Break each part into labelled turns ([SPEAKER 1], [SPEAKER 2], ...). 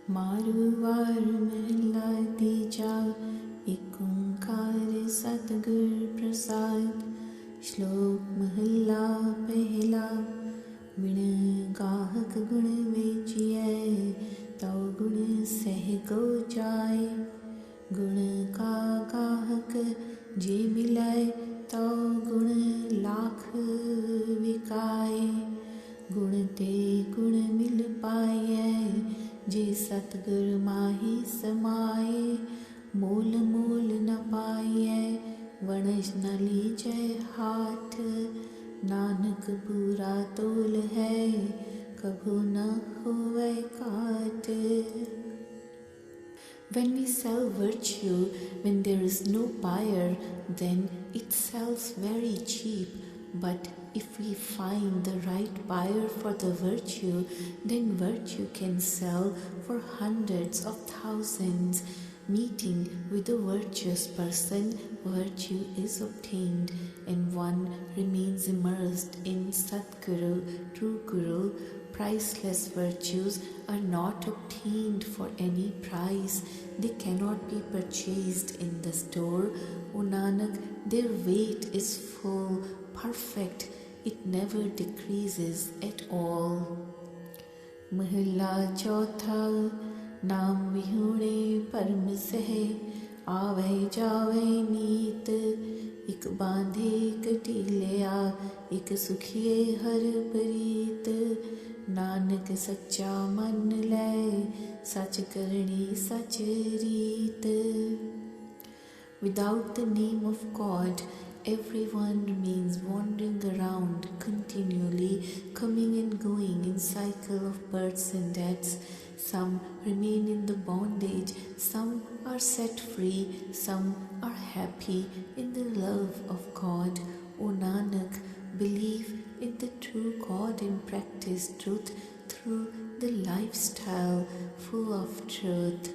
[SPEAKER 1] मारुवार महला तीजा, एक ओंकार सतगुर प्रसाद। श्लोक महला पहला। बिन गाहक गुण वेचिए, तौ गुण सह को जाए। गुण का गाहक जे मिलाए, तौ गुण लाख विकाए। गुण ते गुण मिल पाए, जे सतगुर माही समाए। मोल मोल न पाइए, वणज न लीजै हाथ। नानक पूरा तोल है, कभू न होवै काट। When we sell virtue, when there is no buyer, then it sells very cheap. But if we find the right buyer for the virtue, then virtue can sell for hundreds of thousands. Meeting with a virtuous person, virtue is obtained, and one remains immersed in Satguru, true Guru. Priceless virtues are not obtained for any price. They cannot be purchased in the store. O Nanak, their weight is full, perfect. It never decreases at all. Mahalla Chautha. नाम विहूणे परम सह, आवे जावे नीत। एक बांधे कटीलिया, एक सुखिए हर प्रीत। नानक सच्चा मन लै, सच करनी सच रीत। Without the name of God, everyone remains wandering around continually, coming and going in cycle of births and deaths. Some remain in the bondage, some are set free, some are happy in the love of God. O Nanak, believe in the true God and practice truth through the lifestyle full of truth.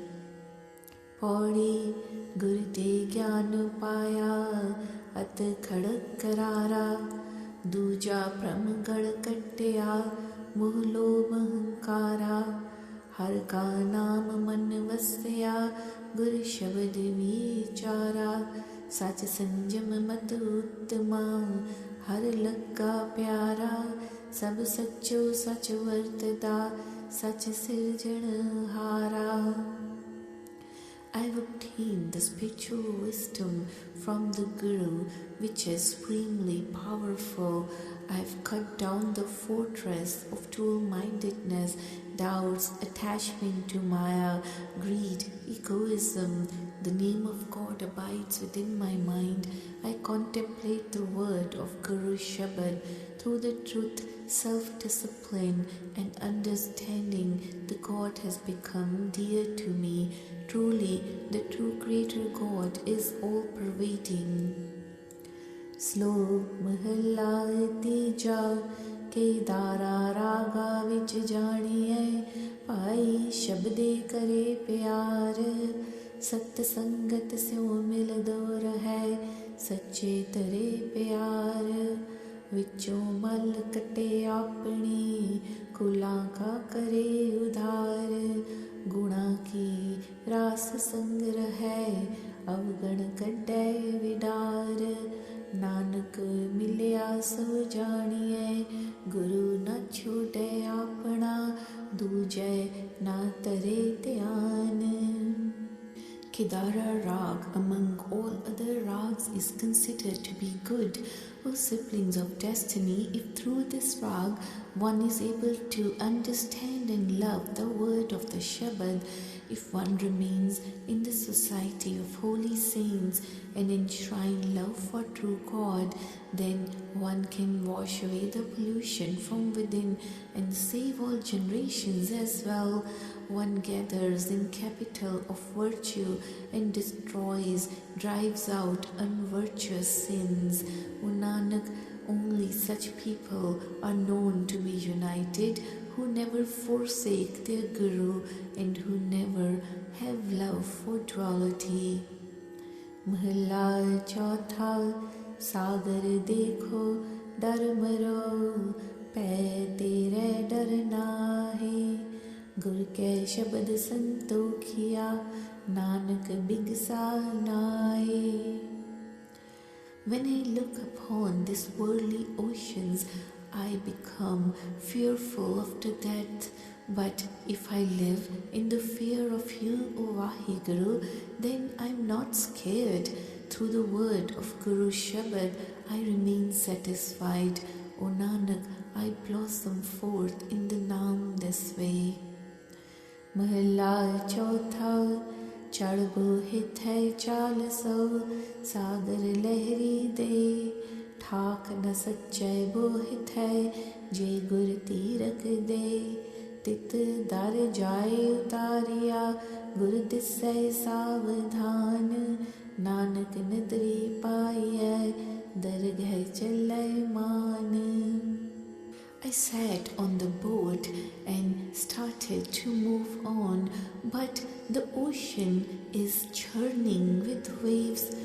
[SPEAKER 1] Pauri गुर ते ज्ञान पाया, अत खड़क करारा। दूजा भ्रम गढ़ कट्टिया, मोह लोभ अहंकारा। हर का नाम मन वसया, गुर शब्द विचारा। सच संजम मत उत्तमा, हर लगा प्यारा। सब सच्चो सच वर्तदा, सच सिरजन हारा। I have obtained the spiritual wisdom from the Guru, which is supremely powerful. I have cut down the fortress of dual-mindedness, doubts, attachment to Maya, greed, egoism. The name of God abides within my mind. I contemplate the word of Guru Shabad. Through the truth, self-discipline and understanding, the God has become dear to me. Truly, the true Creator God is all-pervading. Slok Mahalla Tija, Kedara Raga Vich Janiye, Pai Shabde Kare Pyar। सत संगत स्यों मिल दौर है, सच्चे तरे प्यार। विचों मल कटे अपनी, कुला का करे उधार। गुणा की रास संग रहे, अवगण कड्डे विडार। नानक मिलिया सो जानिए, गुरु न छोड़े अपना। दूजे ना तरे ध्यान। Kedara Rag, among all other rags, is considered to be good. O siblings of destiny, if through this rag one is able to understand and love the word of the Shabad, if one remains in the society of holy saints and enshrine love for true God, then one can wash away the pollution from within and save all generations as well. One gathers in capital of virtue and destroys, drives out unvirtuous sins. O Nanak, only such people are known to be united, who never forsake their Guru and who never have love for duality. Mahalla Chautha. सागर देखो डर मरो, पै तेरे डर नाहे। गुर कै शब्द संतोखिया नानक बिगसा नाए. When I look upon these worldly oceans, I become fearful of the death. But if I live in the fear of you, O Vaheguru, then I'm not scared. Through the word of Guru Shabad, I remain satisfied. O Nanak, I blossom forth in the Naam this way. Mahalla Chautha चढ़बो हिथै चाल सो सागर लहरी दे ठाक न सच्चै बो हिथै जे गुर तीरक दे तित दर जाए उतारिया गुर दिसै सावधान नानक नदरी पाइयै दरगह चलै मान. I sat on the boat and started to move on, but the ocean is churning with waves.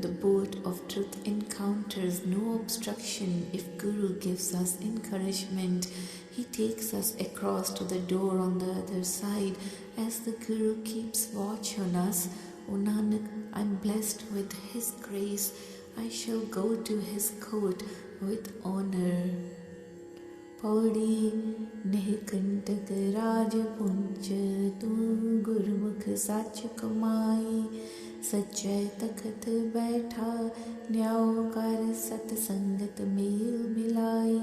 [SPEAKER 1] The boat of truth encounters no obstruction if Guru gives us encouragement. He takes us across to the door on the other side as the Guru keeps watch on us. O Nanak, I'm blessed with His grace. I shall go to His court with honor. Pauri निहकंटक राजपुंज तू गुरमुख सच कमाई सच्चे तखत बैठा न्याओ कर सतसंगत mail मिलाई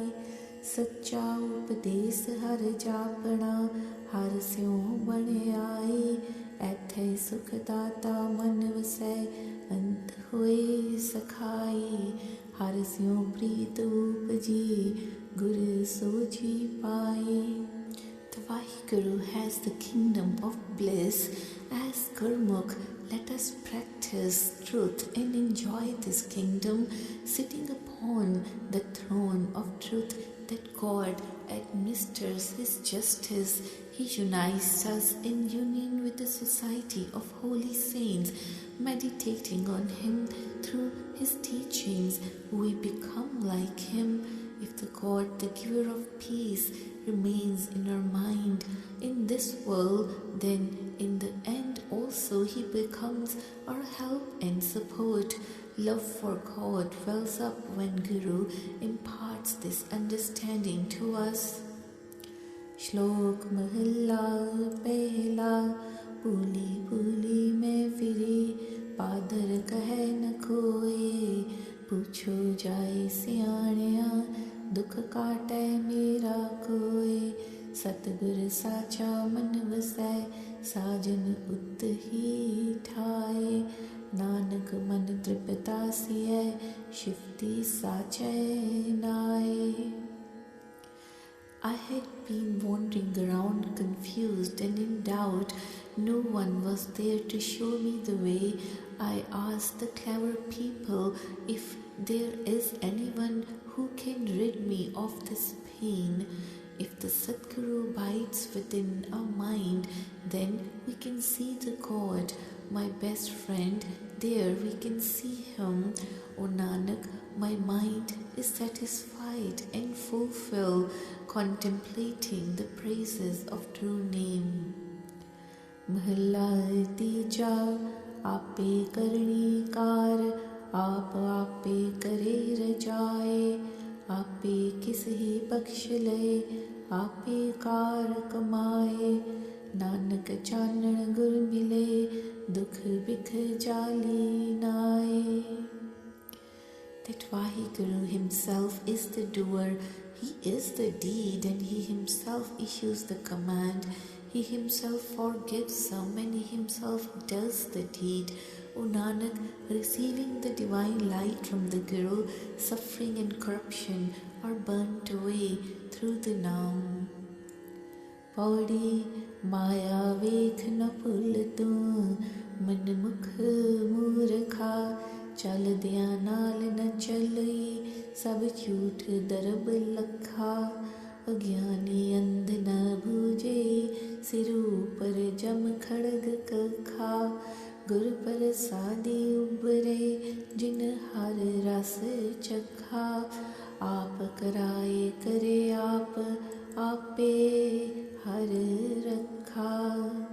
[SPEAKER 1] सच्चा उपदेश हर जापना हर स्यों बन आई ऐथे सुख दाता मन वसै अंत होए सखाई हर स्यों प्रीत उपजी Guru Soji Pai. The Vaheguru has the kingdom of bliss. As Gurmukh, let us practice truth and enjoy this kingdom, sitting upon the throne of truth that God administers His justice. He unites us in union with the society of holy saints. Meditating on Him through His teachings, we become like Him. If the God, the giver of peace, remains in our mind in this world, then in the end also He becomes our help and support. Love for God wells up when Guru imparts this understanding to us. Shlok Mahalla Pehla Puli Puli mein firi Padar kahe na koe Pucho jaye siyaneya दुख काटै मेरा कोय सतगुर साचा मन वसै साजन उत ही ठाए नानक मन तृप्तासियै शिफती साचै नाए. I had been wandering around confused and in doubt. No one was there to show me the way. I asked the clever people if there is anyone who can rid me of this pain. If the Sadguru abides within our mind, then we can see the God, my best friend. There we can see Him. O Nanak, my mind is satisfied and fulfilled, contemplating the praises of true name. Mahalla Tija Ape Karni Kar आप आपे करे रजाए आपे किसहि बख्श ले आपे car कमाए नानक चानन गुर मिले दुख बिख जाली नाए. That Vaheguru Himself is the doer, He is the deed, and He Himself issues the command. He Himself forgives some and He Himself does the deed. O Nanak, receiving the divine light from the Guru, suffering and corruption are burnt away through the Naam. Paudi Maya Vekh na pul tu man mukh murkha चल दिया नाल न चलई सब झूठ दरब लखा अज्ञानी अंध न बूझे सिर ऊपर जम खड़ग कखा गुर प्रसादी उबरे जिन हर रस चखा आप कराए करे आप आपे har rakha.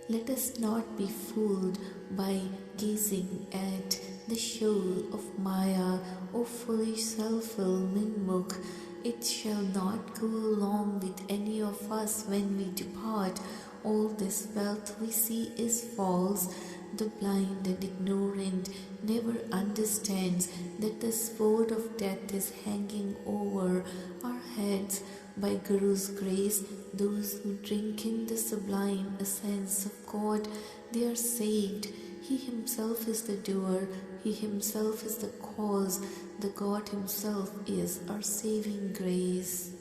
[SPEAKER 1] Let us not be fooled by gazing at the show of Maya, O foolish self-will Minmukh. It shall not go along with any of us when we depart. All this wealth we see is false. The blind and ignorant never understands that the sword of death is hanging over our heads. By Guru's grace, those who drink in the sublime essence of God, they are saved. He himself is the doer, he himself is the cause, the God himself is our saving grace.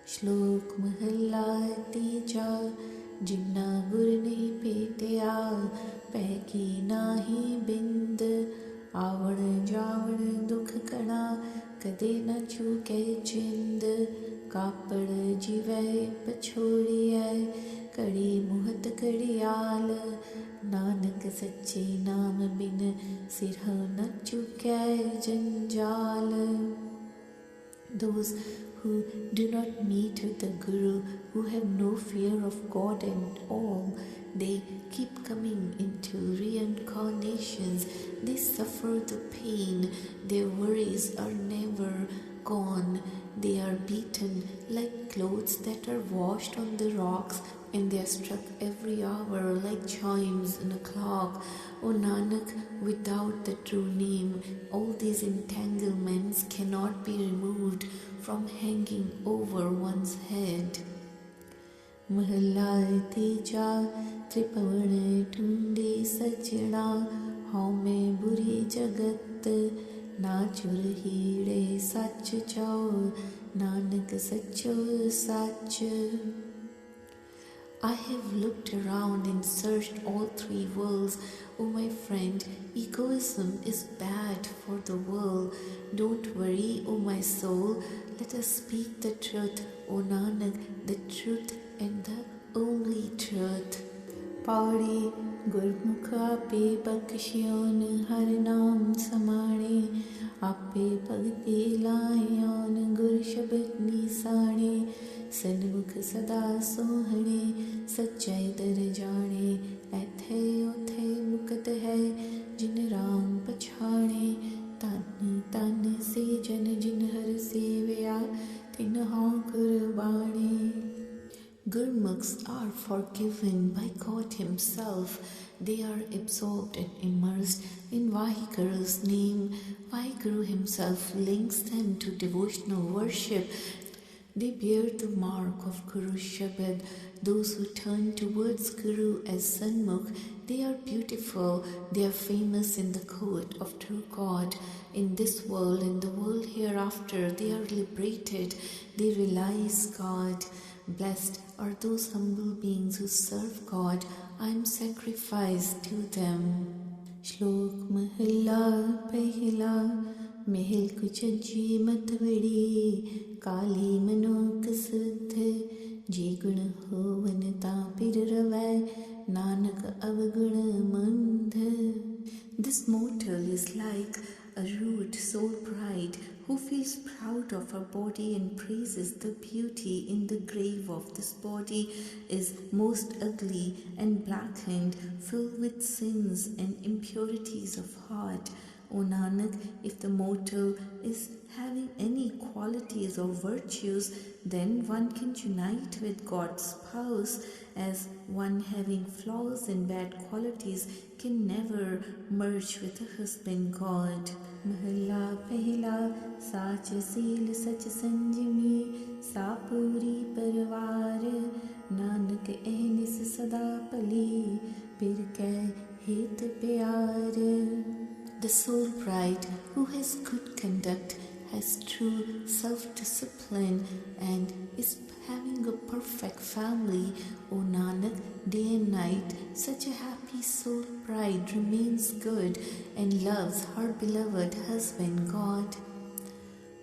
[SPEAKER 1] Shlok Mahalla Tija, Jinna Gur nahi petya, Peki nahi bind, Avar Javar Dukh Kana, Kade na chuke chind, Kapad jive pachodiye, Kadi muhat kadiyal, Nanak sache naam bin, Sirha na chuke janjal. Those who do not meet with the Guru, who have no fear of God and all, they keep coming into reincarnations, they suffer the pain, their worries are never gone, they are beaten like clothes that are washed on the rocks, and they are struck every hour like chimes in a clock. O Nanak, without the true name, all these entanglements cannot be removed from hanging over one's head. Mahalla Tija, Tripavan Tundi Sachana, Haume Buri Jagat, Nachur Hire Sach Chau, Nanak Sacho Sach. I have looked around and searched all three worlds. O my friend, egoism is bad for the world. Don't worry, O my soul. Let us speak the truth, O Nanak, the truth and the only truth. Pauri Gurmukha Ape Bakshiyon Har Naam Samane, Ape Bhagti Layan Gur Shabad Nisane, Sanmukh Sada Sohane, Sachai Dar Jane, Athe Othe Mukat Hai, Jin Ram Pachhane, Tan Tan Se Jan Jin Har Sevya, Tin Hau Kurbane. Gurmukhs are forgiven by God himself. They are absorbed and immersed in Vahiguru's name. Vahiguru himself links them to devotional worship. They bear the mark of Guru Shabad. Those who turn towards Guru as Sanmukh, they are beautiful. They are famous in the court of true God. In this world and the world hereafter, they are liberated. They realize God. Blessed are those humble beings who serve God. I am sacrificed to them. Shlok Mahalla Pehila, Mehil Kuchaji Matvadi, Kali Manok Siddh, Jigun Hovanata Piravai, Nanak Avaguna Mandha. This mortal is like a rude soul bride who feels proud of her body and praises the beauty in the grave of this body is most ugly and blackened, filled with sins and impurities of heart. O Nanak, if the mortal is having any qualities or virtues, then one can unite with God's spouse, as one having flaws and bad qualities can never merge with her husband God. Mahalla Pehila, Sach Seal Sach Sanjami, Sapuri Parvar, Nanak Ehnis Sada Pali, Pirkai Het Pyar. The soul bride who has good conduct, has true self-discipline and is having a perfect family. O Nanak, day and night, such a happy soul bride remains good and loves her beloved husband God.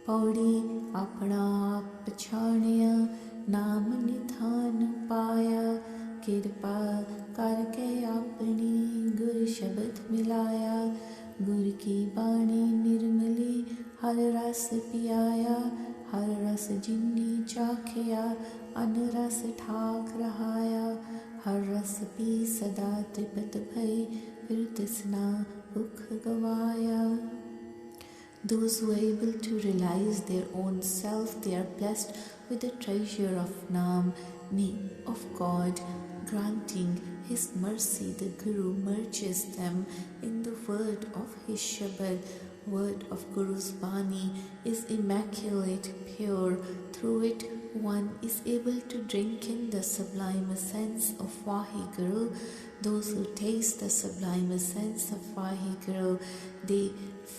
[SPEAKER 1] Pauri apna pachaniya, naam nithan paya, kirpa karke apni gur shabad milaya, Gur ki bani nirmali har ras piyaya, हर रस जिन्नी चाखिया onrush ठाक रहाया, हर रस P सदा तृप्त भय, फिर तृष्णा भूख गवाया. Those who are able to realize their own self, they are blessed with the treasure of Naam, name of God. Granting His mercy, the Guru merges them in the word of His Shabad. Word of Guru's Bani is immaculate, pure. Through it, one is able to drink in the sublime essence of Vaheguru. Those who taste the sublime essence of Vaheguru, they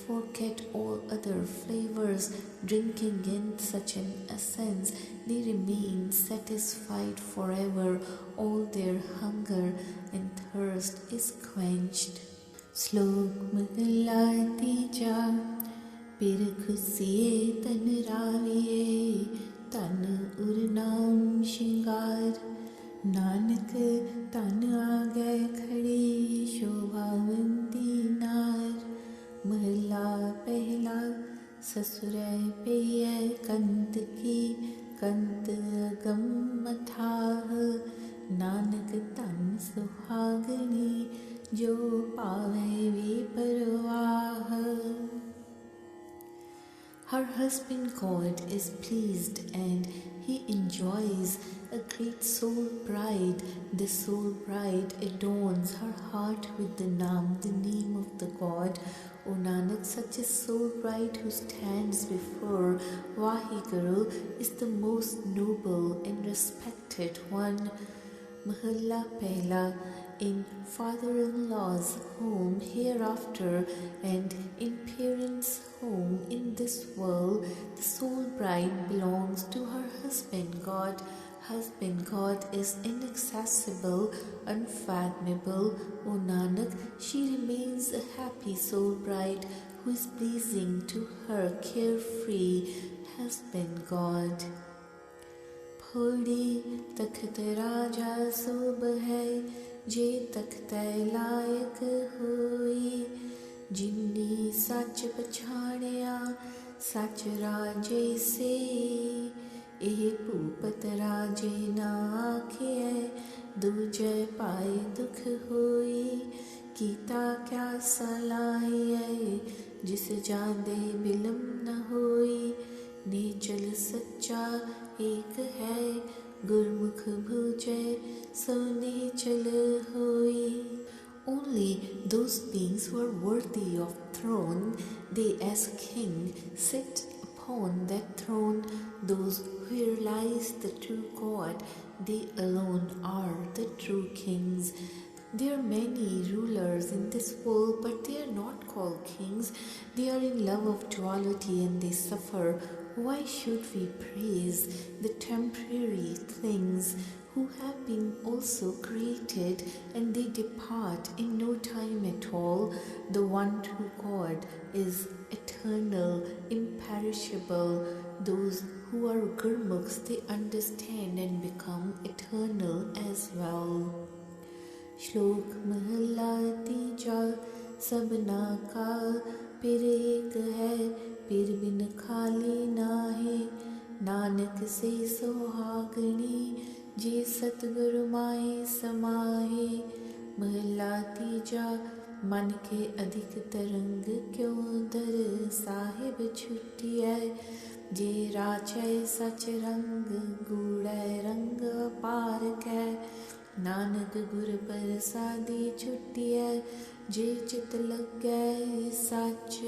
[SPEAKER 1] forget all other flavors. Drinking in such an essence, they remain satisfied forever. All their hunger and thirst is quenched. Slok Mahalla Tija Pir Khusiye Tan Raviye Tan Urnam Shingar Nanak Tan Aage Khadi Shobhavanti Nar. महला पहला ससुरै पेय कंत की कंत गम मथाह, नानक तन सुहागनी जो पावे वे परवाह. Her husband God is pleased and he enjoys a great soul bride. The soul bride adorns her heart with the Naam, the name of the God. O Nanak, such a soul bride who stands before Vaheguru is the most noble and respected one. Mahalla Pehla, in father-in-law's home hereafter and in parents' home in this world, the soul bride belongs to her husband God. Husband God is inaccessible, unfathomable. O Nanak, she remains a happy soul bride who is pleasing to her carefree husband God. Phodi takht raja sob hai, je takhtay layak hoi, jinni sach pachhaniya sach raje se. ਇਹ ਭੂਪਤ ਰਾਜੇ ਨਾ ਆਖਿਐ, ਦੂਜੈ ਪਾਏ ਦੁਖ ਹੋਈ, ਕੀਤਾ ਕਿਆ ਸਲਾਹੀਐ, ਜਿਸ ਜਾਂਦੇ ਬਿਲਮ ਨ ਹੋਈ. ਨੀਚਲ ਸੱਚਾ ਏਕ ਹੈ, ਗੁਰਮੁਖ ਭੂਜੈ ਸੋ ਨੀਚਲ ਹੋਈ. Only those beings who are worthy of throne, they as king sit upon that throne. Those who realize the true God, they alone are the true kings. There are many rulers in this world, but they are not called kings. They are in love of duality and they suffer. Why should we praise the temporary things who have been also created and they depart in no time at all? The one true God is eternal, imperishable. Those who are Gurmukhs, they understand and become eternal as well. Shlok Mahalla Tija Sabna Ka Pir Ek Hai, Pir Bin Khali Nahe, Nanak Se Sohagani Je Satguru Mai Samahe. Mahalla Tija मन के अधिक तरंग क्यों दर साहिब छुटिया, जे राचै सच रंग गूढ़ै रंग पार कै, नानक गुर प्रसादी छुटिया, जे चित लगै सच.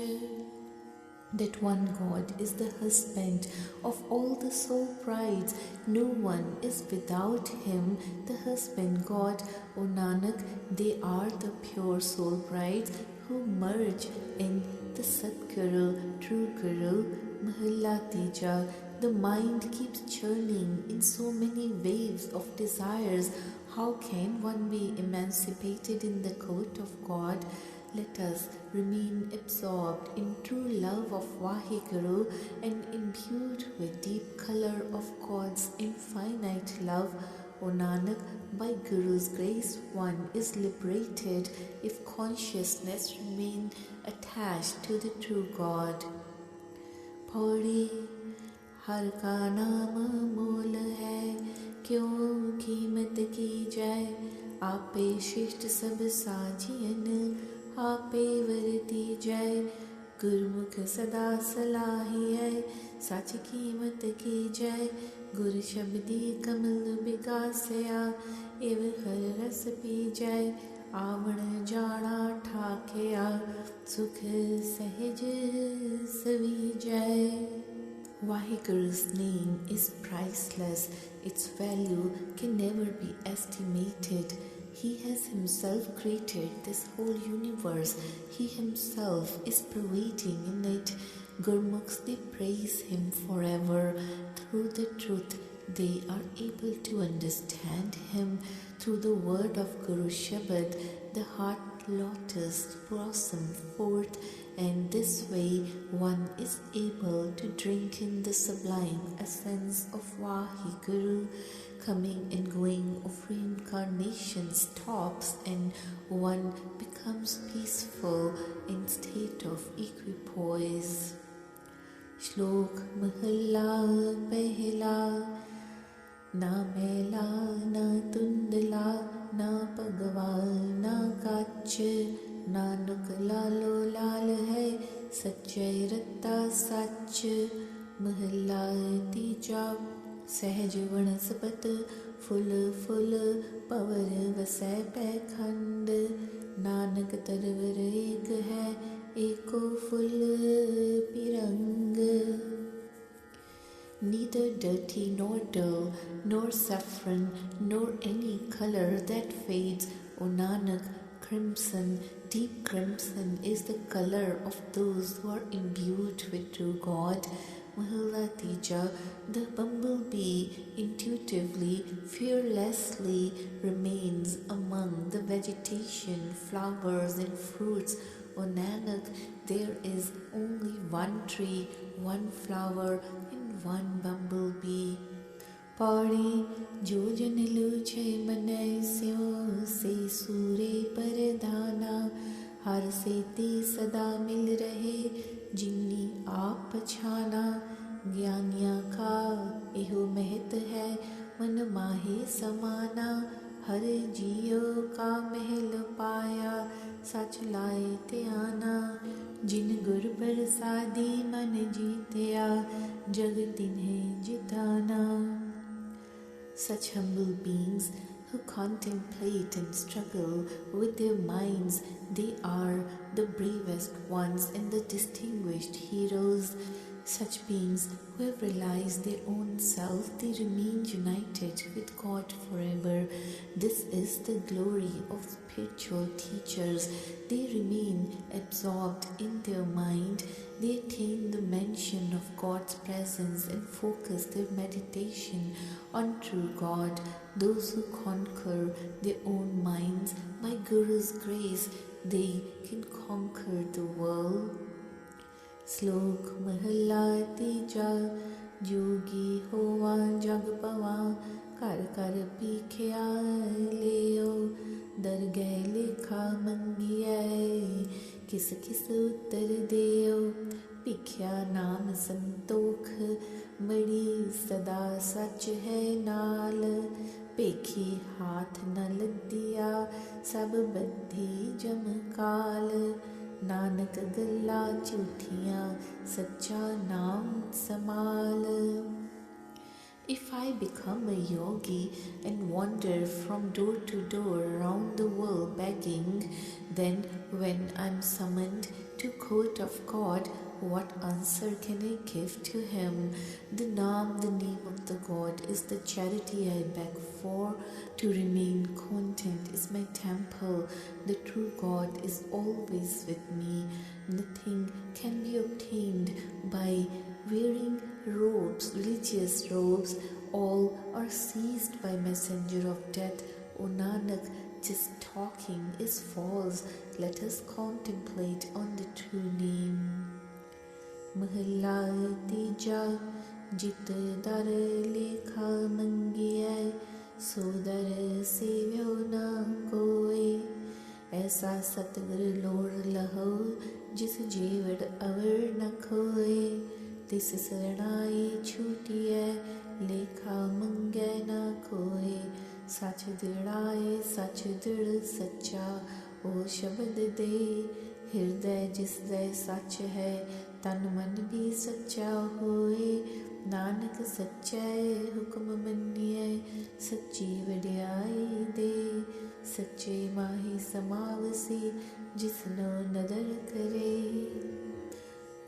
[SPEAKER 1] That one God is the husband of all the soul brides. No one is without him, the husband God. O Nanak, they are the pure soul brides who merge in the Sadguru, true Guru. Mahalla Tija, the mind keeps churning in so many waves of desires. How can one be emancipated in the court of God? Let us remain absorbed in true love of Vaheguru and imbued with deep color of God's infinite love. O Nanak, by Guru's grace one is liberated if consciousness remain attached to the true God. Pauri हर का नाम मोल है, क्यों कीमत की जाए। आपे शिष्ट सब साजियन, आपे वरती जाए। गुरमुख सदा सलाही है, सच कीमत की जाए। गुर शब्दी कमल बिगासया, एव हर रस पी जाए। आवण जाना ठाकया, सुख सहज सवी जाए। Vaheguru's name is priceless. Its value can never be estimated. He has himself created this whole universe. He himself is pervading in it. Gurmukhs, they praise him forever. Through the truth, they are able to understand him. Through the word of Guru Shabad, the heart lotus blossom forth, and this way one is able to drink in the sublime essence of Vaheguru. Coming and going of reincarnation stops, and one becomes peaceful in state of equipoise. Shlok Mahalla Pehla, ना मैला ना धुंधला, ना पगवा ना काच। नानक लालो लाल है, सच्चे रत्ता सच। महला तीजा, सहज वनस्पत फुल फुल, पवर वसै पैखंड। नानक तरवर एक है, एको full पिरंग। Neither dirty nor dull, nor saffron, nor any color that fades, O Nanak. Crimson, deep crimson is the color of those who are imbued with true God. Mahalla Tija, the bumblebee intuitively, fearlessly remains among the vegetation, flowers and fruits. O Nanak, there is only one tree, one flower, one bumblebee. Pauri jo jan luche manai syo, se sure pardhana। हर से ते सदा मिल रहे, जिन्नी आप पछाना। ज्ञानिया का एहो महत है, मन माहे समाना। हर जियो का महल पाया, सच लाए त्याना। जिन गुर प्रसादी मन जीतया, जग तिन्हें जिताना। Such humble beings who contemplate and struggle with their minds, they are the bravest ones and the distinguished heroes. Such beings who have realized their own self, they remain united with God forever. This is the glory of spiritual teachers. They remain absorbed in their mind. They attain the mention of God's presence and focus their meditation on true God. Those who conquer their own minds by Guru's grace, they can conquer the world. Slok Mahalla Tija, Jogi Hova Jag Pava, Kar Kar Pikhya Leo, Dargah Lekha Mangiye, Kis Kis Uttar Deo। Pikhya naam santokh, बड़ी सदा सच है नाल। पेखी हाथ न लदिया, सब बद्धि जमकाल। नानक गल्ला झूठियां, सच्चा नाम समाल। If I become a yogi and wander from door to door around the world begging, then when I'm summoned to court of God, what answer can I give to him? The name of the God is the charity I beg for. To remain content is my temple. The true God is always with me. Nothing can be obtained by wearing robes, religious robes. All are seized by messenger of death. O Nanak, just talking is false. Let us contemplate on the true name. महला तीजा, जित दर लेखा मंगिया, सो दर सेव्यो न कोय। ऐसा सतगुर लोड़ लहो, जिस जेवड़ अवर न खोए। तिस सरणाई छूटिए लेखा मंगे न कोय सच दृढ़ाए सच दृढ़ सच्चा ओ शब्द दे हृदय जिसदे सच है तन मन भी सच्चा होए नानक सच्चे हुक्म मन्निए सच्ची वड्याई दे सच्चे माही समावसी जिसनो नदर करे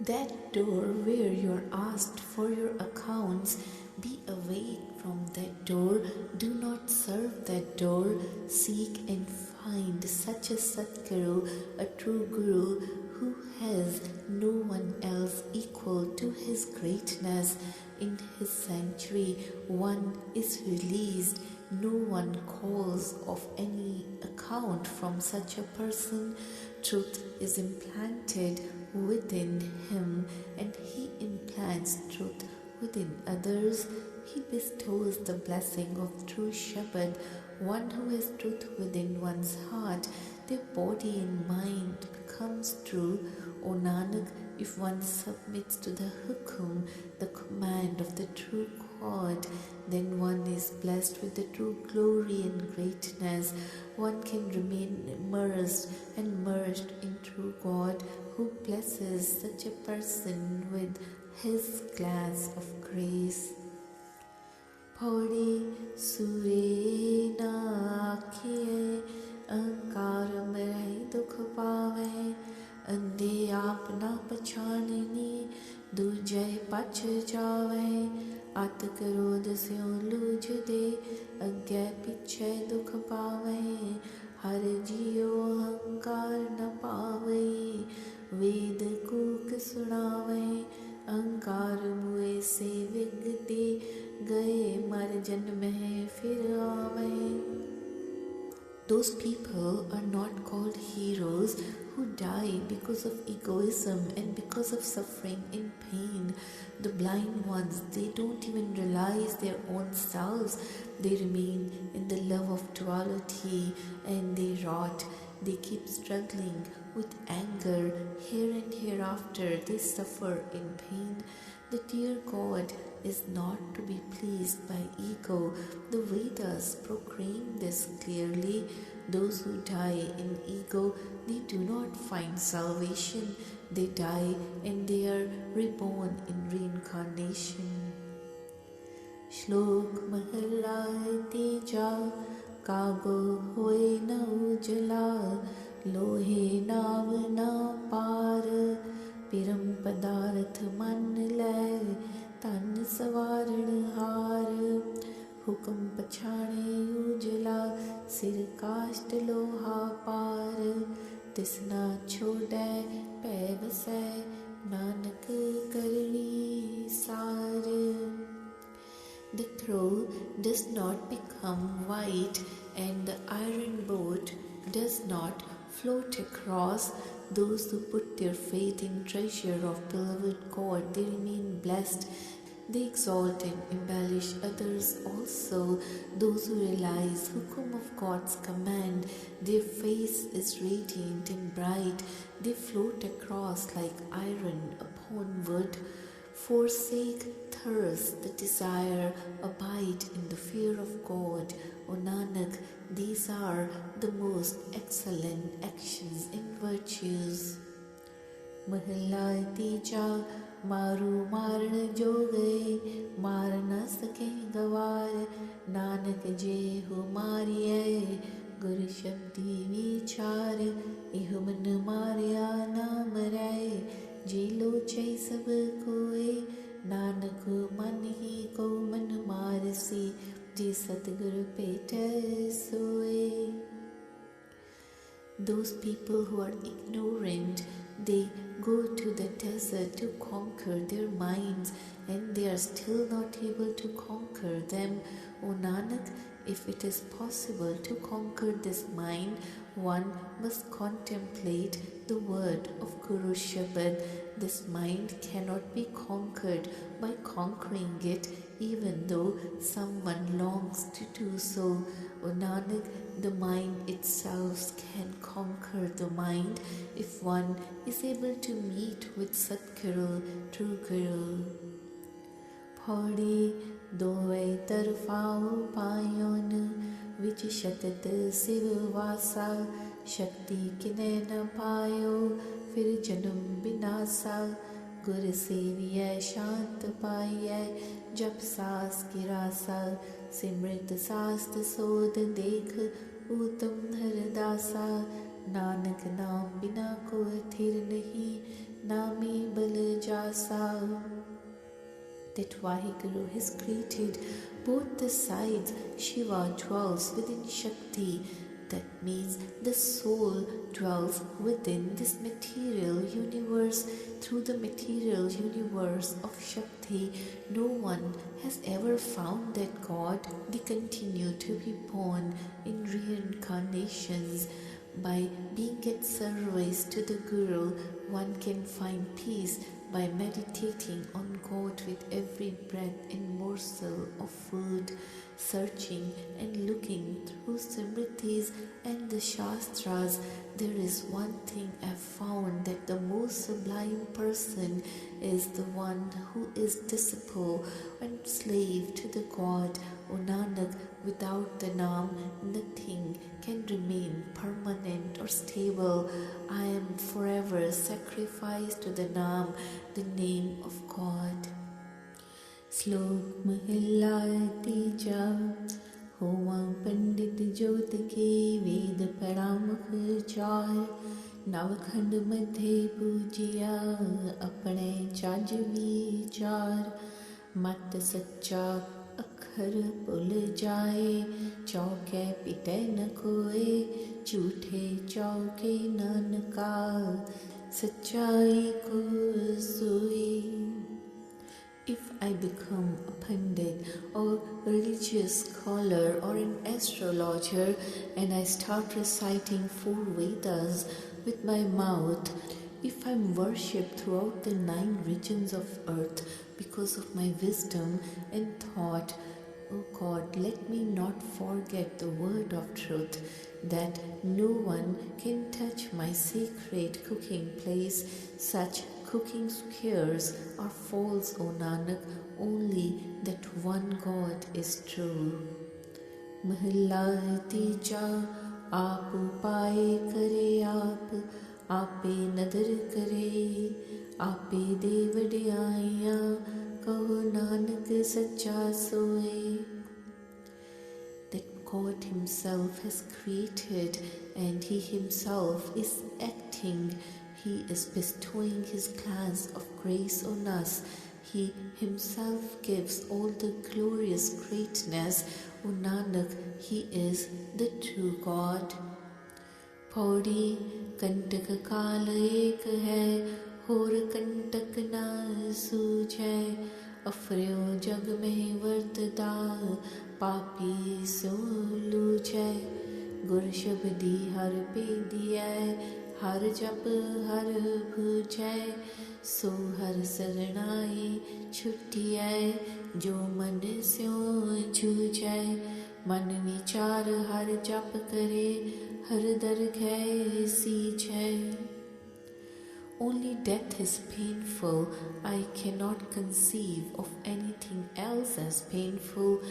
[SPEAKER 1] That door where you're asked for your accounts, be awake from that door. Do not serve that door. Seek and find such a Satguru, a true Guru, who has no one else equal to his greatness. In his sanctuary, one is released. No one calls of any account from such a person. Truth is implanted within him, and he implants truth within others. He bestows the blessing of true Shabad. One who has truth within one's heart, their body and mind becomes true. O Nanak, if one submits to the hukum, the command of the true God, then one is blessed with the true glory and greatness. One can remain immersed and merged in true God, who blesses such a person with his glass of grace. Pauri sure na akhiye ankar mai dukh paave अंधे आप ना पछाननी दूजे पछ जावे अत क्रोध स्यों लूझ दे अगे पिछे दुख पावे हर जियो अहंकार न पावे वेद कूक सुनावे अहंकार मुए से विगते गए मर जन्म है फिर आवे Those people are not called heroes who die because of egoism and because of suffering and pain. The blind ones, they don't even realize their own selves. They remain in the love of duality and they rot. They keep struggling with anger. Here and hereafter, they suffer in pain. The dear God is not to be pleased by ego. The Vedas proclaim this clearly. Those who die in ego, they do not find salvation. They die and they are reborn in reincarnation. Shlok Mahalla Teja Kago Hoy Na Ujala Lohe Nav Na Par Piram Padarth Man Le Tan Savaran Har हुक्म पछाणे उजला सिर काष्ट लोहा पार तिसना छोड़े पै वसै नानक करणी सार The crow does not become white and the iron boat does not float across. Those who put their faith in treasure of beloved God, they remain blessed. They exalt and embellish others also. Those who realize hukum of God's command, their face is radiant and bright. They float across like iron upon wood. Forsake thirst, the desire, abide in the fear of God. O Nanak, these are the most excellent actions and virtues. Mahalla Tija मारू मारण जो गए मार न सके गवार नानक जे हो मारिए गुरु शब्दी विचार इह मन मारिया ना मराए जे लोचे सब कोए नानक मन ही को मन मारसी जे सतगुरु पेट सोए Those people who are ignorant, they go to the desert to conquer their minds and they are still not able to conquer them. O Nanak, if it is possible to conquer this mind, one must contemplate the word of Guru Shabad. This mind cannot be conquered by conquering it, even though someone longs to do so. O Nanak, the mind itself can conquer the mind if one is able to meet with Satguru, true Guru. Pauri doi tarfao payon vich shatat siv vasa shakti kine na payo fir janam binasa gur seviya shant paye jap saas ki rasa simrit saast sod dekh uttam hardasa nanak naam bina ko thir nahi nami bal jasa. That Vaheguru has created both the sides. Shiva dwells within Shakti. That means the soul dwells within this material universe. Through the material universe of Shakti, no one has ever found that God. They continue to be born in reincarnations. By being at service to the Guru, one can find peace by meditating on God with every breath and morsel of food, searching and looking through Smritis and the Shastras. There is one thing I've found, that the most sublime person is the one who is disciple and slave to the God. O Nanak, without the Naam, nothing can remain permanent or stable. I am forever sacrificed to the Naam, the name of God. Slok Mahilla Tija Homa Pandit Jyot Ke Ved Paramukh Char Navkhand Madhe Pujiya Apne Chaj Vichar Mat Sacha अखर भुल जाए चौके पिटे न कोए झूठे चौके नानका सच्चाई को सोए. If I become a pandit or religious scholar or an astrologer and I start reciting 4 Vedas with my mouth, if I'm worshipped throughout the 9 regions of earth because of my wisdom and thought, O God, let me not forget the word of truth, that no one can touch my sacred cooking place. Such cooking squares are false, O Nanak, only that one God is true. Mahilla tija aap upaye kare aap आपे नदर करे आपे दे वड्याइयां कहो नानक सच्चा सोए. That God himself has created and he himself is acting. He is bestowing his glance of grace on us. He himself gives all the glorious greatness. O Nanak, he is the true God. Pauri कंटक काल एक है होर कंटक न सूझै अफर्यो जग में वर्तदा पापी सो लूझै गुर शब्दी हर पे दियै हर जप हर भूझै सो हर सरणाई छुटियै जो मन स्यों जूझै मन विचार हर जप करे हर दरगह सीझै. Only death is painful. I cannot conceive of anything else as painful.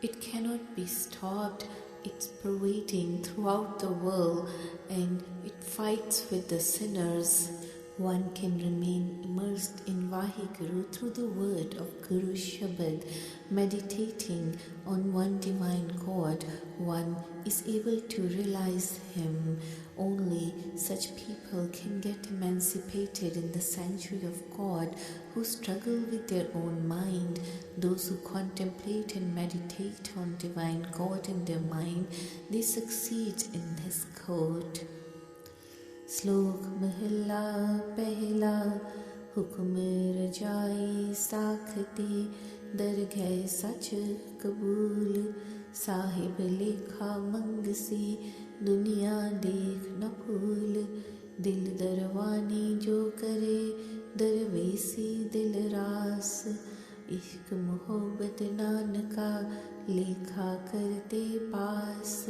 [SPEAKER 1] It cannot be stopped. It's pervading throughout the world and it fights with the sinners. One can remain immersed in Vaheguru through the word of Guru Shabad. Meditating on one divine God, one is able to realize him. Only such people can get emancipated in the sanctuary of God who struggle with their own mind. Those who contemplate and meditate on divine God in their mind, they succeed in his court. श्लोक महला पहला हुक्म रजाई साखती दरगह सच कबूल साहिब लेखा मंगसी दुनिया देख न भूल दिल दरवानी जो करे दरवेसी दिल रास इश्क मोहब्बत नानका लेखा करते पास.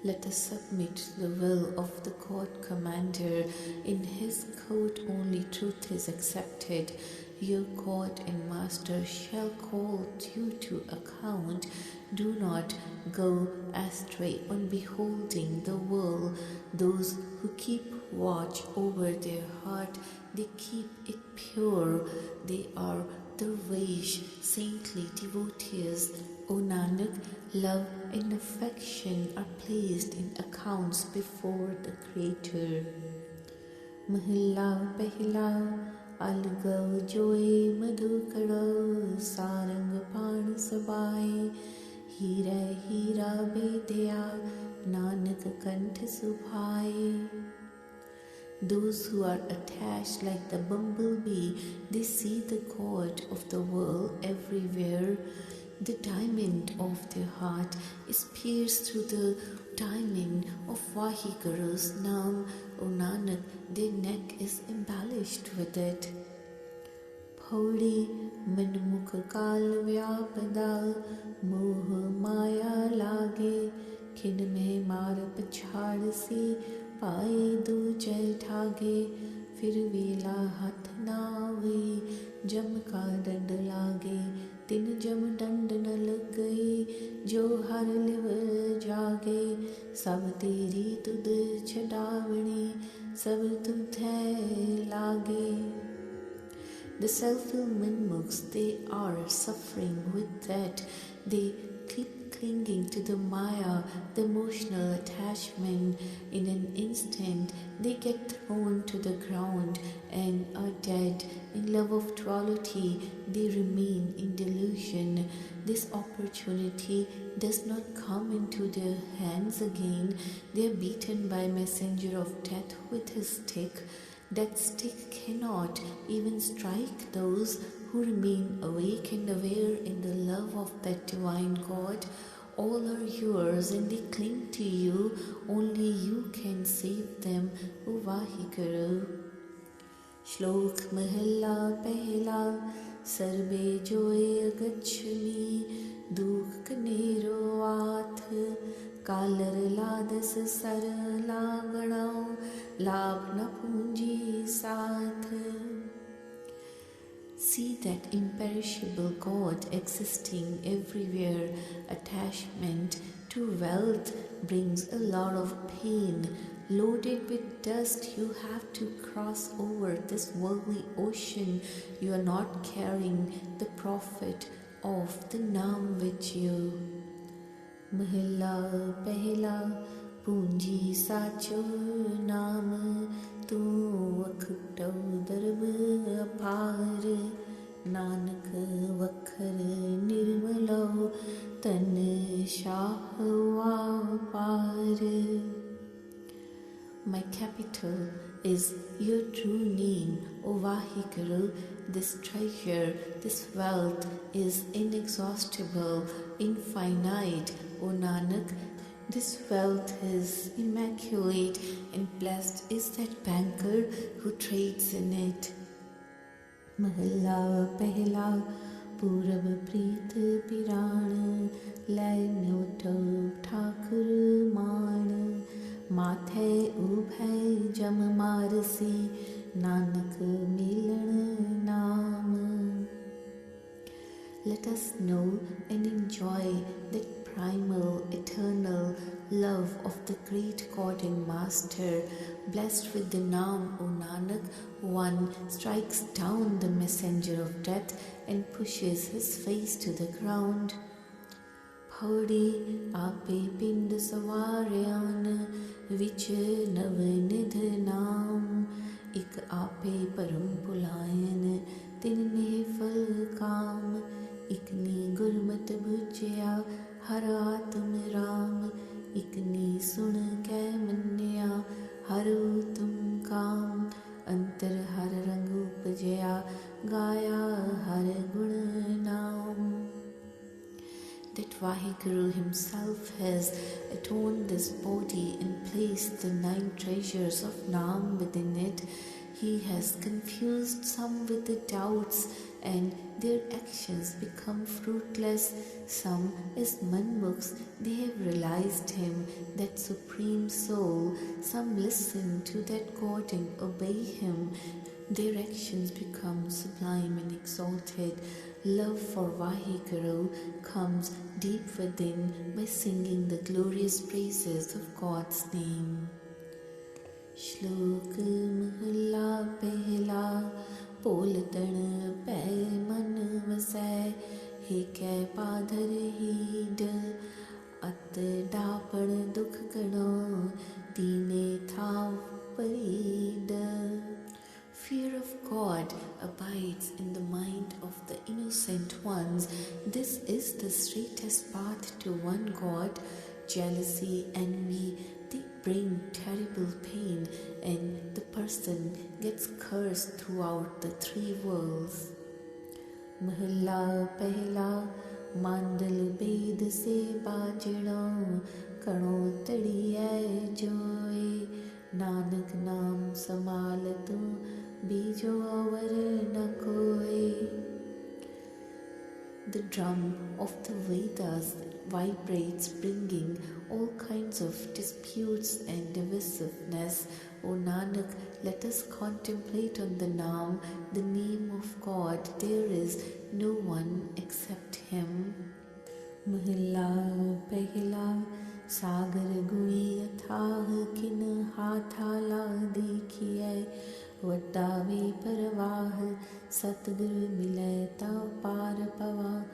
[SPEAKER 1] Let us submit to the will of the court commander. In his court only truth is accepted. Your court and master shall call you to account. Do not go astray on beholding the world. Those who keep watch over their heart, they keep it pure. They are Darwish, saintly devotees. O Nanak, love and affection are placed in accounts before the Creator. Mahilla Pehla Algav Joy Madhukara Sarang Pan Sabai Hira Hira Bedya Nanak Kant Subhai. Those who are attached like the bumblebee, they see the God of the world everywhere. The diamond of their heart is pierced through the diamond of Vahiguru's Naam. O Nanak, their neck is embellished with it. Pauri manmukh kal vyapada moh maya lage khin mein maar pachhad se पाए दूजे ठागे फिर वेला हाथ नावे जम का डंड लागे तिन जम डंड न लग गई जो हर लिव जागे सब तेरी तुद छडावणी सब तुधे लागे. The self-willed mooks, they are suffering with that. They keep clinging to the maya, the emotional attachment. In an instant, they get thrown to the ground and are dead. In love of duality, they remain in delusion. This opportunity does not come into their hands again. They are beaten by messenger of death with his stick. That stick cannot even strike those who remain awake and aware in the love of that divine God. All are yours and they cling to you. Only you can save them, O Vahiguru. Shlok Mahalla Pehla Sarbe Joy Gachmi Dukh Kanero Ath Kalar Ladas Sar Laganao Labh na Punji Sath. See that imperishable God existing everywhere. Attachment to wealth brings a lot of pain. Loaded with dust, you have to cross over this worldly ocean. You are not carrying the profit of the Naam with you. Mahilla Pehla Punji Sacho Naam Tu Akhto Darb Apar Nanak Vakhar Nirmalo Tan Shahwa Par. My capital is your true name, O Vahiguru. This treasure, this wealth is inexhaustible, infinite, O Nanak. This wealth is immaculate and blessed is that banker who trades in it. Mahalla Pehla Purab Preet Piran Lain Utthav Thakur Maan Mathe Ubhay Jam Marasi Nanak Milan Naam. Let us know and enjoy that primal, eternal love of the great God and Master. Blessed with the Naam, O Nanak, one strikes down the messenger of death and pushes his face to the ground. Pauri ape pind savaryan vich nav nidh naam ik ape param pulayan tinne fal kaam ikni gurmat bhujya har atum ram ikni sun kai manya haru tum kaam antar har rang upjaya gaya har gun naam. That Vahiguru himself has atoned this body and placed the 9 treasures of Naam within it. He has confused some with the doubts and their actions become fruitless. Some as manmukhs, they have realized him, that supreme soul. Some listen to that God and obey him. Their actions become sublime and exalted. Love for Vaheguru comes deep within by singing the glorious praises of God's name. Shlok Mahalla Pehla Poltan Pੈ Man Vasai Hekੈ Padhar Heed At Dapan Dukh Gano Tine Thav Parid. Fear of God abides in the mind of the innocent ones. This is the straightest path to one God. Jealousy, envy, they bring terrible pain, and the person gets cursed throughout the three worlds. Mahalla Pehla Mandal Bed Se Bajna Kano Tadiye Joy Nanak Naam Samalatu Bijo Avar Na Koi. The drum of the Vedas vibrates, bringing all kinds of disputes and divisiveness. O Nanak, let us contemplate on the Naam, the name of God. There is no one except Him. Mahilla Pehla Sagar Guni Athah Kin Hathala Dekhiye Vadave Parvah Satgur Mile Ta Par Pava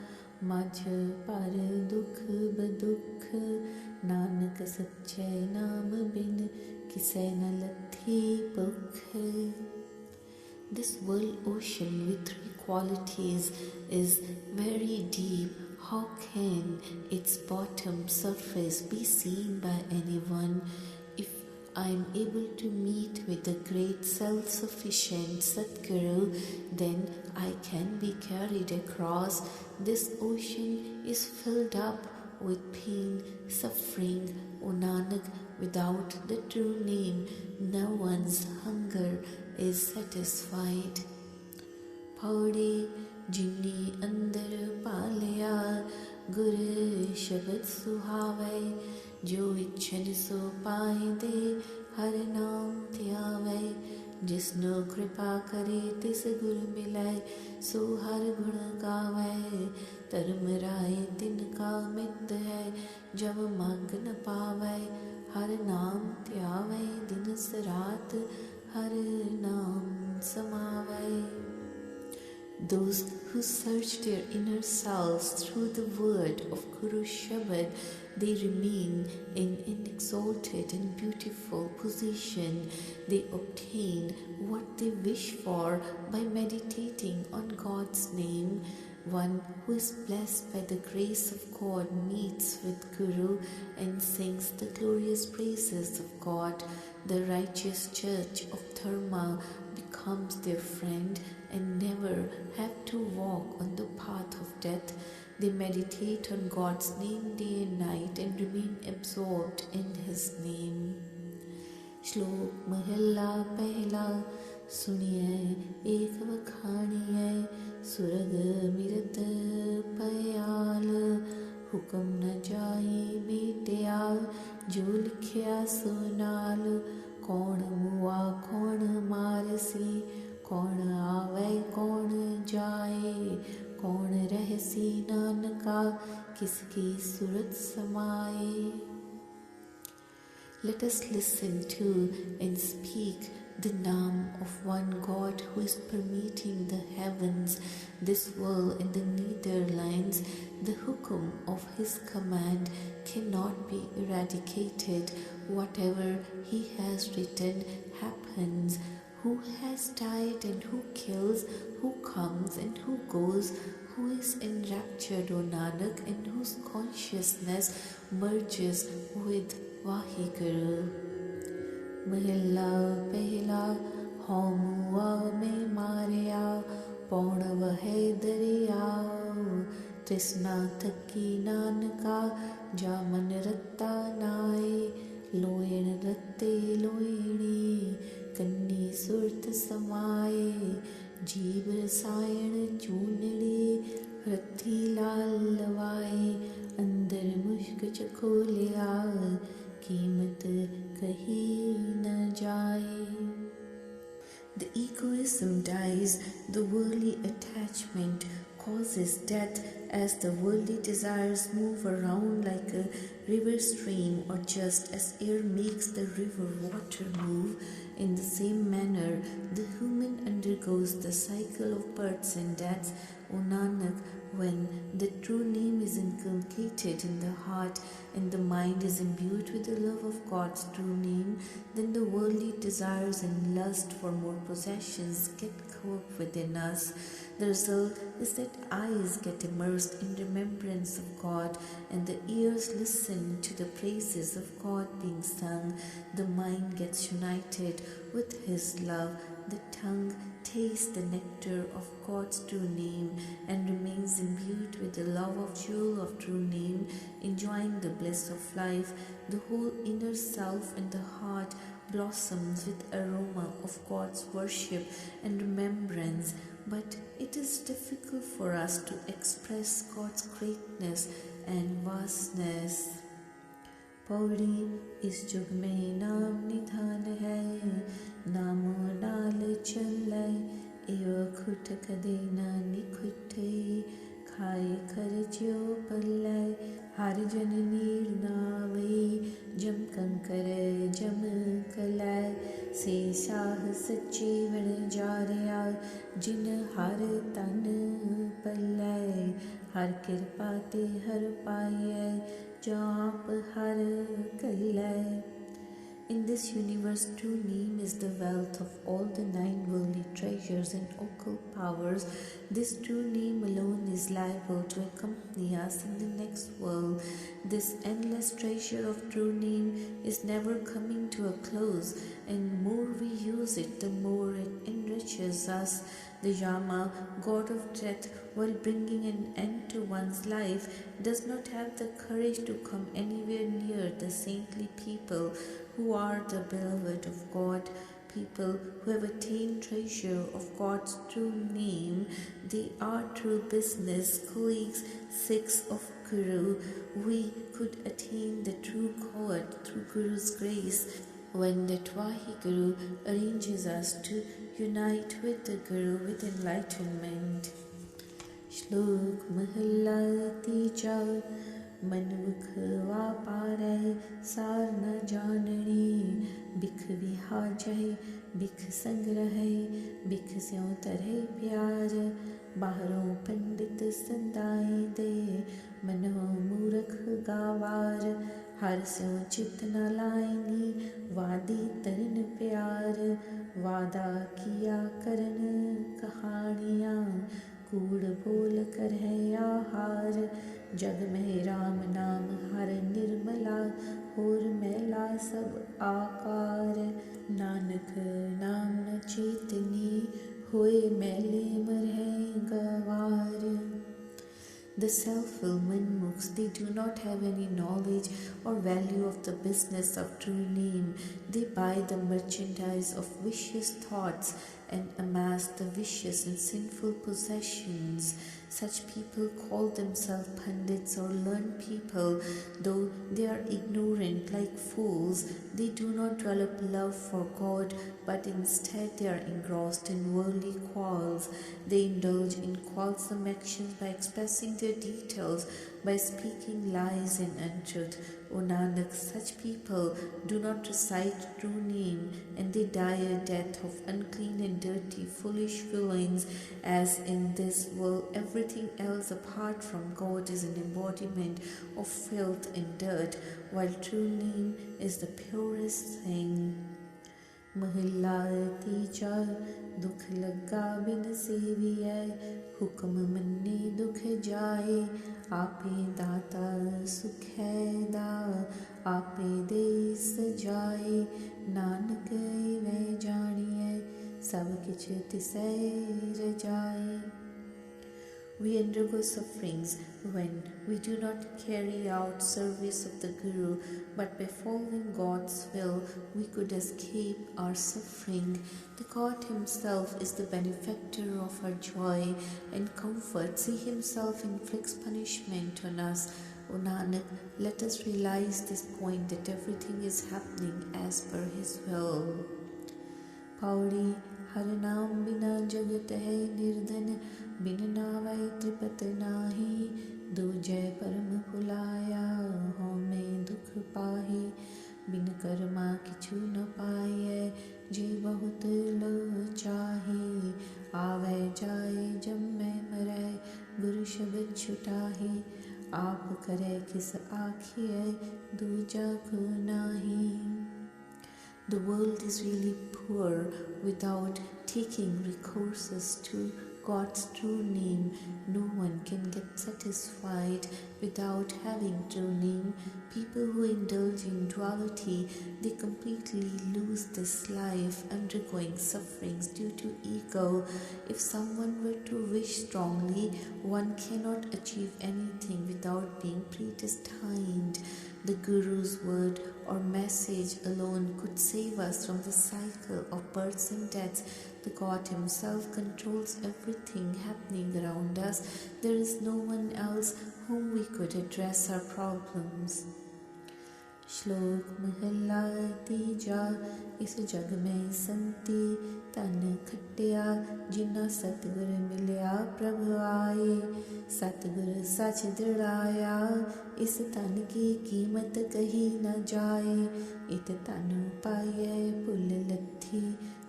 [SPEAKER 1] Majh Par Dukh Badukh Nanak Sache Naam Bin Kise Na Lathi Pukh. This world ocean with three qualities is very deep. How can its bottom surface be seen by anyone? If I am able to meet with the great self-sufficient Satguru, then I can be carried across. This ocean is filled up with pain, suffering. O Nanak, without the true name, no one's hunger is satisfied. Paudi Jinni Andar Palaya Gur Shabad Suhave Jo Ichan So Pai De Har Naam Tyave Jisno Kripa Kare Tis Gur Milai So Har Gun Gave Dharm Rai Tin Ka Mit Hai Jab Mang Na Pave Har Naam Tyave Din Sarat Har Naam Samave. Those who search their inner selves through the word of Guru Shabad, they remain in an exalted and beautiful position. They obtain what they wish for by meditating on God's name. One who is blessed by the grace of God meets with Guru and sings the glorious praises of God. The righteous judge of Dharma becomes their friend and never have to walk on the path of death. They meditate on God's name day and night and remain absorbed in His name. Shlok Mahalla Pehla Suniye Ek Vakhaniye Surag Mirat Payal Hukam Na Jai Betya Jo Likhya Sunal Kaun Mua Kaun Marasi Kaun Aave Kaun Jaye Kaun Rahsi Nanaka Kiski Surat Samaye. Let us listen to and speak the Naam of one God who is permeating the heavens, this world and the Netherlands. The hukum of His command cannot be eradicated. Whatever He has written happens. Who has died and who kills, who comes and who goes, who is enraptured, O Nanak, and whose consciousness merges with Vaheguru. Mahilla Pehla Homua Me Maria Pauna Vahe Dariya Trisna Thaki Nanaka Jaman Ratta Nai Loyen Ratte Loyeni Kanni Surt Samaye Jeev Rasayan Chul कीमत कही न जाए. The egoism dies, the worldly attachment causes death as the worldly desires move around like a river stream, or just as air makes the river water move. In the same manner, the human undergoes the cycle of births and deaths. O Nanak, when the true name is inculcated in the heart and the mind is imbued with the love of God's true name, then the worldly desires and lust for more possessions get caught within us. The result is that eyes get immersed in remembrance of God, and the ears listen to the praises of God being sung. The mind gets united with His love. The tongue tastes the nectar of God's true name and remains imbued with the love of jewel of true name, enjoying the bliss of life. The whole inner self and the heart blossoms with aroma of God's worship and remembrance. But it is difficult for us to express God's greatness and vastness. Pauri इस जुग में नाम निधान है, नामो नाल चलै, एव खुट कदे न निखुटे, खाए खर ज्यो पल्लै, हर जन नीर नावे, जम कंकर जम कलै, से साह सच्चे वण जारिया, जिन हर तन पल्लै, हर कृपा ते हर पाइयै, जाप हर कल्लै. In this universe, true name is the wealth of all the 9 worldly treasures and occult powers. This true name alone is liable to accompany us in the next world. This endless treasure of true name is never coming to a close, and the more we use it, the more it enriches us. The Yama, god of death, while bringing an end to one's life, does not have the courage to come anywhere near the saintly people who are the beloved of God. People who have attained treasure of God's true name, they are true business colleagues, Sikhs of Guru. We could attain the true God through Guru's grace when the Twahi Guru arranges us to unite with the Guru with enlightenment. Shlok Mahalla Tija मनमुख वापारै सार न जाननी बिख विहाजै बिख संग्रहै बिख स्यों तरह प्यार बाहरों पंडित संदाई दे मनो मूर्ख गावार हर स्यों चित न लाइनी वादी तरन प्यार वादा किया करन कहानियाँ कूड़ बोल कर है आहार जग में राम नाम हर निर्मला होर मैला सब आकार नानक नाम न चेतनी होए मैले मरहे गवार. The self-will manmukhs, they do not have any knowledge or value of the business of true name. They buy the merchandise of vicious thoughts and amass the vicious and sinful possessions. Such people call themselves pandits or learned people, though they are ignorant like fools. They do not develop love for God, but instead they are engrossed in worldly quarrels. They indulge in quarrelsome actions by expressing their details, by speaking lies and untruth. O Nanak, such people do not recite true name, and they die a death of unclean and dirty, foolish feelings, as in this world everything else apart from God is an embodiment of filth and dirt, while true name is the purest thing. महला तीजा दुख लगा बिन सेवियै हुक्म मन्ने दुख जाए आपे दाता सुख है दा आपे दे सजाए नानक वै जानिए सब किछ तिसै रजाए. We undergo sufferings when we do not carry out service of the Guru, but by following God's will, we could escape our suffering. The God Himself is the benefactor of our joy and comfort. He Himself inflicts punishment on us. O Nanak, let us realize this point that everything is happening as per His will. Pauri Har Naam Bina Jagat Hai Nirdhan Bin Navai Tripat Nahi Dujai Param Pulaya Home Dukh Pahi Bin Karma Kichu Na Paye Je Bahut Lo Chahi Ave Jaye Jamme Mare Guru Shabad Chutahi Aap Kare Kis Aakhiye Duja Ko Nahi. The world is really poor without taking recourses to God's true name. No one can get satisfied without having true name. People who indulge in duality, they completely lose this life, undergoing sufferings due to ego. If someone were to wish strongly, one cannot achieve anything without being predestined. The Guru's word or message alone could save us from the cycle of births and deaths. The God Himself controls everything happening around us. There is no one else whom we could address our problems. श्लोक महला तीजा इस जग में संती तन खटिया जिन्ना सतगुर मिलिया प्रभु आए सतगुर सच दृढ़ाया इस तन की कीमत कही न जाए इत तन पाए पुल लथी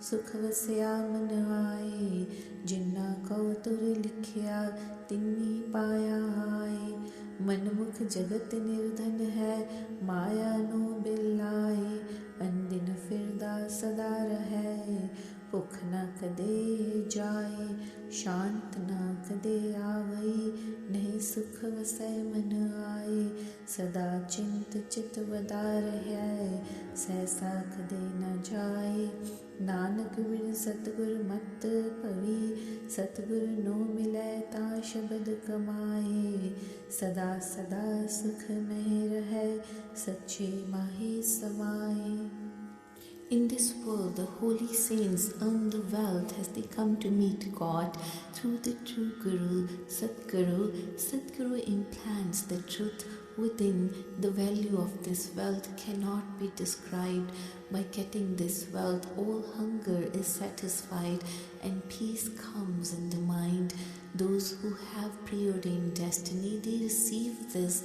[SPEAKER 1] सुख वसया मन आए जिन्ना कौ तुर लिखिया तिन्नी पाया आए मनमुख जगत निर्धन है माया नो बिलाए अंदिन फिरदा सदा रहे भुख न कदे जाए शांत न कदे आवई नहीं सुख वसै मन आए सदा चिंत चित वदा रहे सहसा कदे न जाए नानक बिन सतगुर मत पवी सतगुर नो मिलै ता शब्द कमाए सदा सदा सुख में रहे सच्चे माहे समाए. In this world, the holy saints earn the wealth as they come to meet God through the true Guru, Satguru. Satguru implants the truth within. The value of this wealth cannot be described. By getting this wealth, all hunger is satisfied and peace comes in the mind. Those who have preordained destiny, they receive this.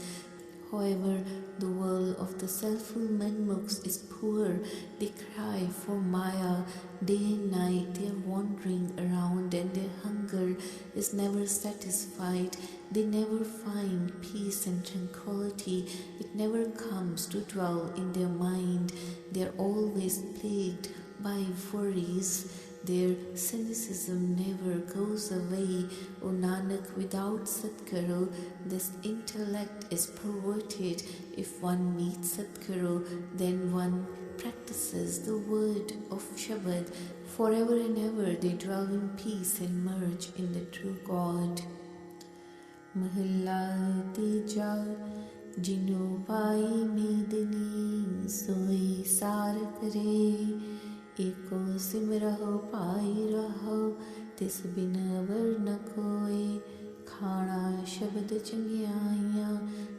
[SPEAKER 1] However, the world of the selfful manmukhs is poor. They cry for Maya. Day and night they are wandering around and their hunger is never satisfied. They never find peace and tranquility. It never comes to dwell in their mind. They are always plagued by worries. Their cynicism never goes away. O Nanak, without Satguru, this intellect is perverted. If one meets Satguru, then one practices the word of Shabad. Forever and ever they dwell in peace and merge in the true God. Mahalla Tija Jino Pai Medini Soi Sar Kare एको सिमरहो पाई रहो तिस बिन अवर न कोय खाना शब्द चंगियाइयां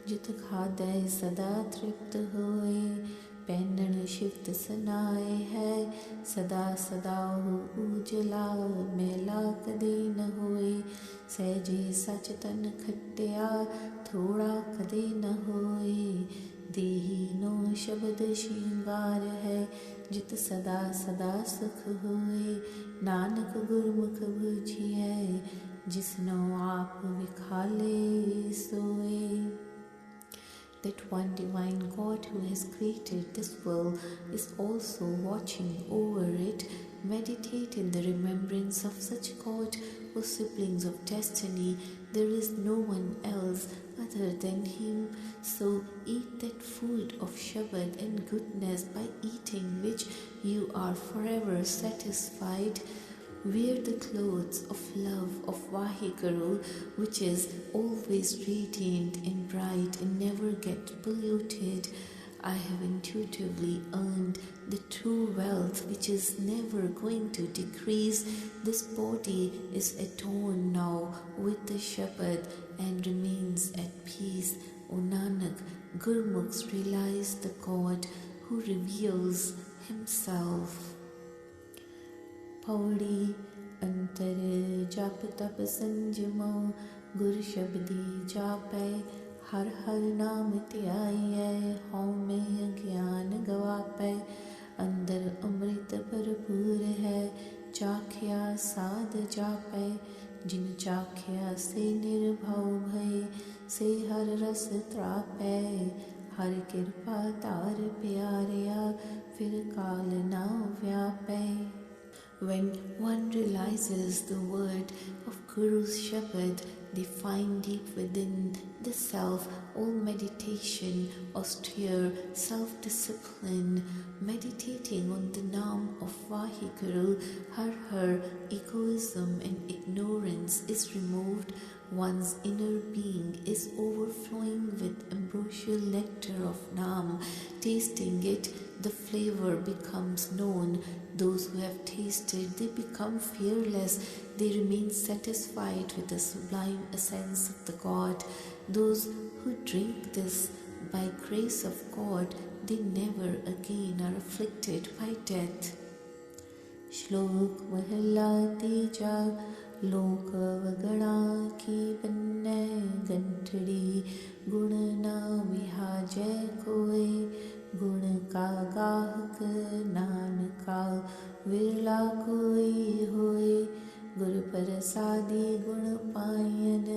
[SPEAKER 1] जित खादै सदा तृप्त होए पैनन शिफ्त सनाए है सदा सदा हो उजला मेला कदे न होए सहजे सच तन खट्टिया थोड़ा कदे न होए देही नो शब्द श्रृंगार है जित सदा सदा सुख होए नानक गुरमुख बुझिए जिसनो आप विखाले सोए. That one divine God who has created this world is also watching over it. Meditate in the remembrance of such God, O siblings of destiny. There is no one else other than Him. So eat that food of Shabad and goodness, by eating which you are forever satisfied. Wear the clothes of love of Vaheguru, which is always radiant and bright and never get polluted. I have intuitively earned the true wealth which is never going to decrease. This body is adorned now with the Shabad and remains at peace. O Nanak, Gurmukhs realize the God who reveals Himself. Pauri Antar Jap Tap Sanjamo Gur Shabdi Japai Har Har Naam Tyaaye Haume Gyan Gavapai अंदर अमृत भरपूर है चाख्या साध जापै जिन चाख्या से निर्भव भय से हर रस त्रापै हर कृपा तार प्यारया फिर काल ना व्यापै. When one realizes the word of Guru's Shabad, they find deep within the self all meditation, austere self-discipline, meditating on the Naam of Vaheguru, Har, egoism and ignorance is removed, one's inner being is overflowing with ambrosial nectar of Naam. Tasting it, the flavor becomes known. Those who have tasted, they become fearless. They remain satisfied with the sublime essence of the God. Those who drink this by grace of God, they never again are afflicted by death. Shlok Mahalla Tija Lok Vagana Ki Banne Gantadi Guna Vihajay Koe गुण का गाहक नानका विरला कोई होए गुर प्रसादी गुण पायन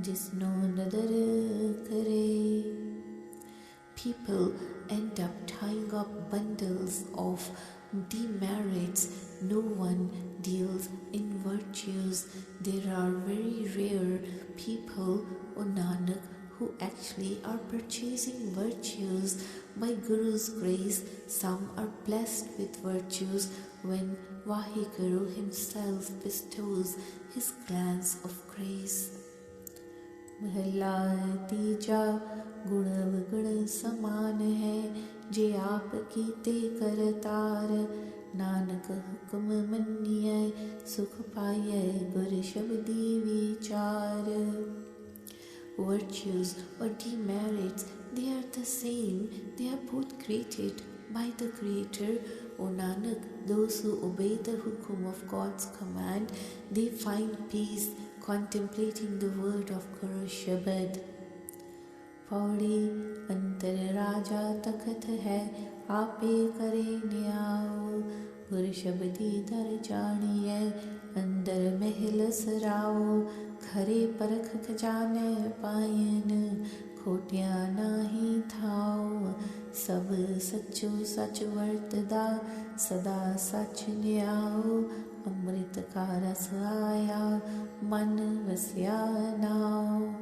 [SPEAKER 1] जिसनो नदर करे. People end up tying up bundles of demerits. No one deals in virtues. There are very rare people, O Nanak, who actually are purchasing virtues. By Guru's grace, some are blessed with virtues when Vaheguru Himself bestows His glance of grace. Mahalla Tija Guna Guna Saman Hai Je Aap Kite Kartar Nanak Hukum Maniye Sukh Paye Gur Shabdi Vichar. Virtues or demerits, they are the same. They are both created by the Creator. O Nanak, those who obey the hukum of God's command, they find peace contemplating the word of Guru Shabad. Pauri Antar Raja Takhat hai Aape kare niyao Gur Shabdi dar janiye Andar Mehil sarao खरे परख खजाने पायन खोटिया नाही थाओ सब सचो सच वर्तदा सदा सच न्याओ अमृत का रस आया मन वस्या नाओ.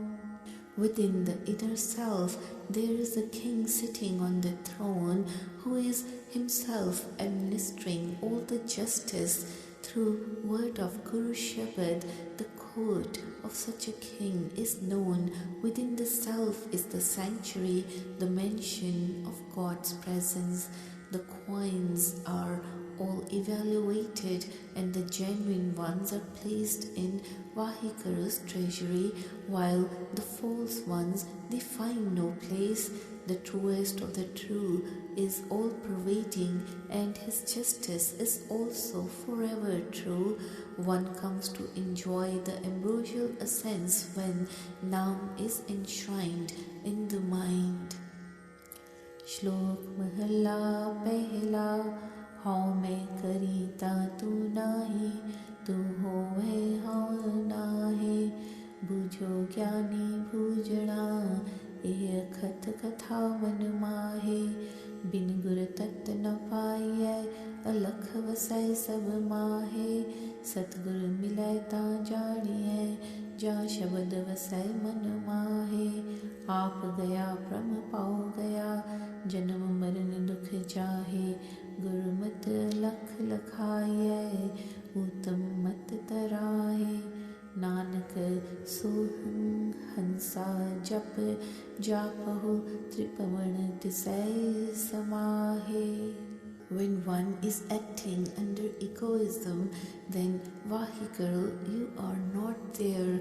[SPEAKER 1] Within the inner self, there is a king sitting on the throne who is himself administering all the justice through word of Guru Shabad. The court of such a king is known. Within the self is the sanctuary, the mansion of God's presence. The coins are all evaluated and the genuine ones are placed in Vaheguru's treasury, while the false ones, they find no place. The truest of the true is all-pervading, and his justice is also forever true. One comes to enjoy the ambrosial essence when Naam is enshrined in the mind. Shlok Mahalla Pehla How मैं करीता तू नाही तू होवे हाँ नाहे बुझो ज्ञानी भूजणा एह खत कथा मन माहे बिन गुर तत्त न पाइयै अलख वसै सब माहे सतगुर मिलै ता जानियै जा शब्द वसै मन माहे आप गया ब्रह्म पाओ गया जन्म मरण दुख जाहे गुरुमत लख लखाइयै उत्तम मत तराहे नानक सोहं हंसा जप जापहु त्रिपवन तिसै समाहे. When one is acting under egoism, then Vaheguru, you are not there.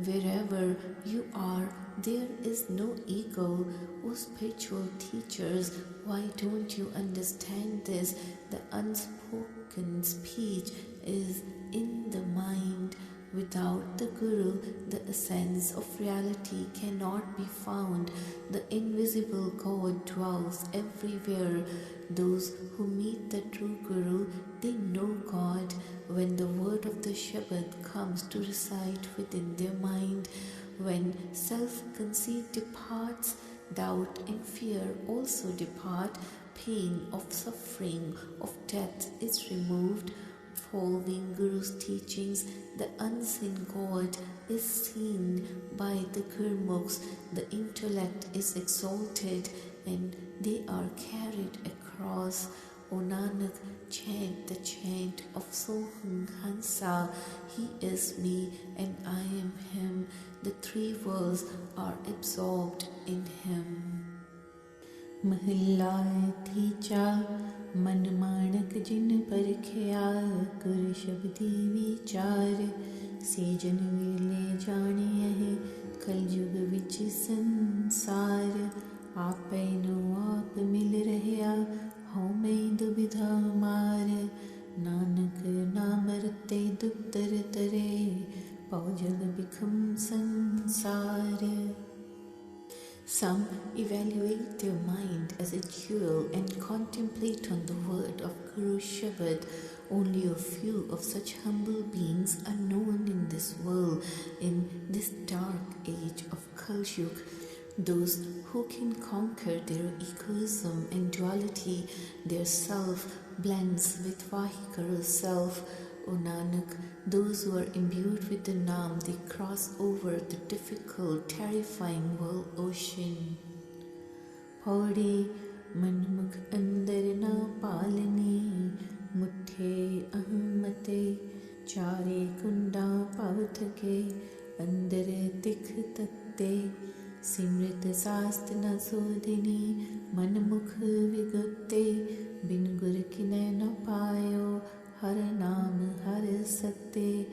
[SPEAKER 1] Wherever you are, There is no ego. O spiritual teachers, why don't you understand this? The unspoken speech is in the mind. Without the Guru, the essence of reality cannot be found. The invisible God dwells everywhere. Those who meet the true Guru, they know God. When the word of the Shabad comes to reside within their mind, when self-conceit departs, doubt and fear also depart, pain of suffering, of death is removed. Following Guru's teachings, the unseen God is seen by the Gurmukhs. The intellect is exalted and they are carried across. O Nanak, chant the chant of Soham Hansa. He is me and I am him. The three worlds are absorbed in him.
[SPEAKER 2] महला तीजा मन माणक जिन परखिया गुर शब्दी विचार Schezwan वेले जाने है कलयुग विच संसार आपै नो आप मिल रहया हूँ मैं दुविधा मार नानक नाम रते दुतर तरे पौजल बिखम संसार.
[SPEAKER 1] Some evaluate their mind as a jewel and contemplate on the word of Guru Shabad. Only a few of such humble beings are known in this world, in this dark age of Kalyug. Those who can conquer their egoism and duality, their self blends with Vaheguru self. O Nanak, those who are imbued with the Naam, they cross over the difficult, terrifying world ocean.
[SPEAKER 2] Pauri manmukh andar na palani muthe ahmate chare kunda pavathake andar tikh tatte simrit sast na sodhini manmukh vigutte bin gur kine na payo हर नाम हर सत्य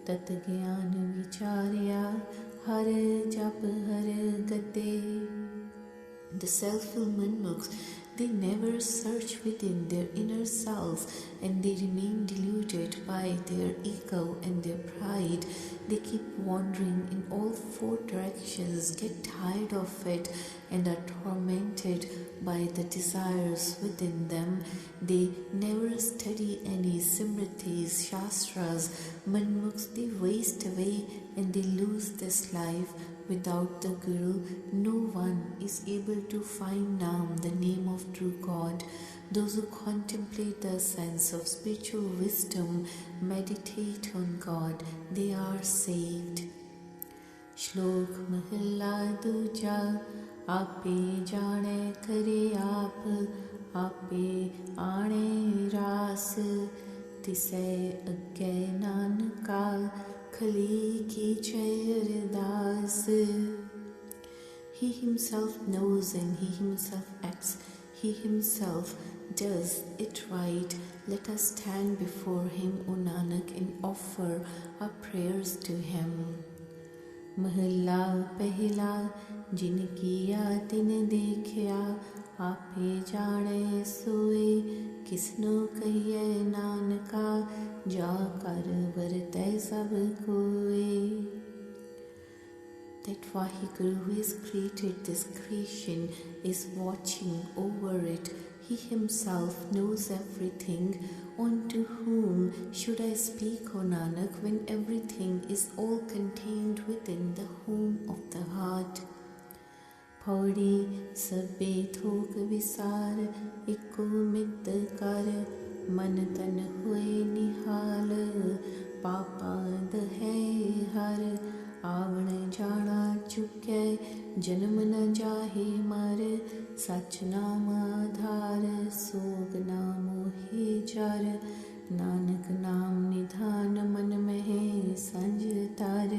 [SPEAKER 2] तत ज्ञान विचार्या हर जप हर गते.
[SPEAKER 1] The self-will monks, they never search within their inner selves and they remain deluded by their ego and their pride. They keep wandering in all four directions, get tired of it and are tormented by the desires within them. They never study any Simritis, Shastras, Manmukhs, they waste away and they lose this life. Without the Guru, no one is able to find Naam, the name of true God. Those who contemplate the sense of spiritual wisdom, meditate on God, they are saved.
[SPEAKER 2] Shlok Mahalla Duja Ape Jane Kare Aap Ape Aane Ras Tise Agge Nanaka Khali ki jai ardas.
[SPEAKER 1] He himself knows and he himself acts. He himself does it right. Let us stand before him, O Nanak, and offer our prayers to him.
[SPEAKER 2] Mahalla pehla jin kiya tin dekhya आपे जाने सोए किसनो कहिए नानका जा कर वरतै सब कोए.
[SPEAKER 1] That Vaheguru who has created this creation is watching over it. He himself knows everything. Unto whom should I speak, O Nanak, when everything is all contained within the home of the heart?
[SPEAKER 2] Pauri sabbe thok visar eko mit kar man tan hue nihal papad hai har avan jana chukke janam na jahe mar sach naam adhar sog naam he jar nanak naam nidhan man mehe sanj tar.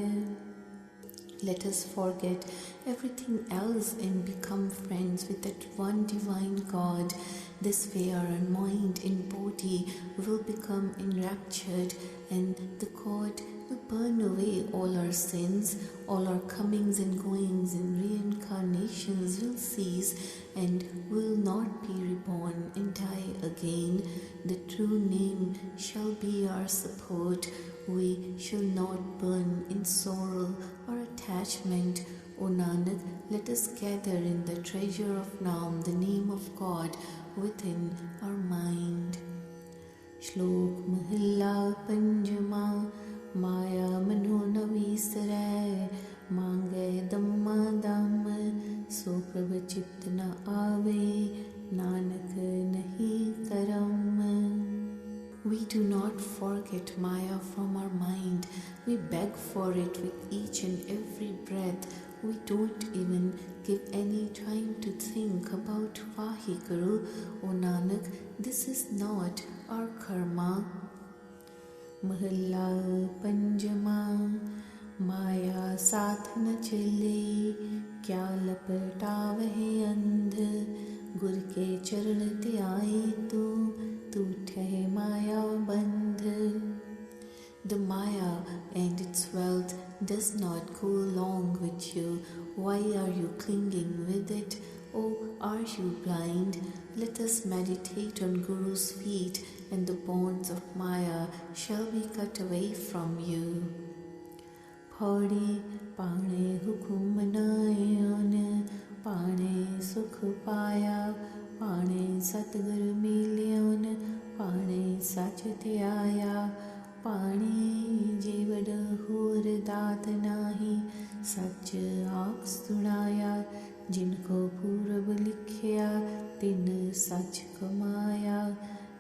[SPEAKER 1] Let us forget everything else and become friends with that one divine God. This way our mind and body will become enraptured and the God will burn away all our sins, all our comings and goings and reincarnations will cease and will not be reborn and die again. The true name shall be our support. We shall not burn in sorrow or attachment. O Nanak, let us gather in the treasure of Naam, the name of God, within our mind. Shlok Mahilla Panjama Maya Mano Navisare Mange Dhamma Dham So Prabha Chit Na Ave Nanak Nahi Karam. We do not forget Maya from our mind. We beg for it with each and every breath. We don't even give any time to think about Vaheguru. O Nanak, this is not our karma. Mahalla Panjama Maya Saath na chale Kya lapatawahe andh Gur ke charan te aaye tu Tutheh Maya bandh. The Maya and its wealth does not go along with you. Why are you clinging with it? Oh, are you blind? Let us meditate on Guru's feet, and the bonds of Maya shall be cut away from you. Pauri Pane Hukum Manayan Pane Sukh Paya Pane Satgur Milyan Pane Sachate Aya Pani Jevad Hur Dat Nahi Sach Aak Sunaya Jinko Purab Likhya Tin Sach Kamaya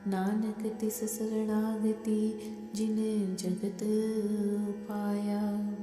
[SPEAKER 1] Nanak Tis Saranagati Jin Jagat Upaya.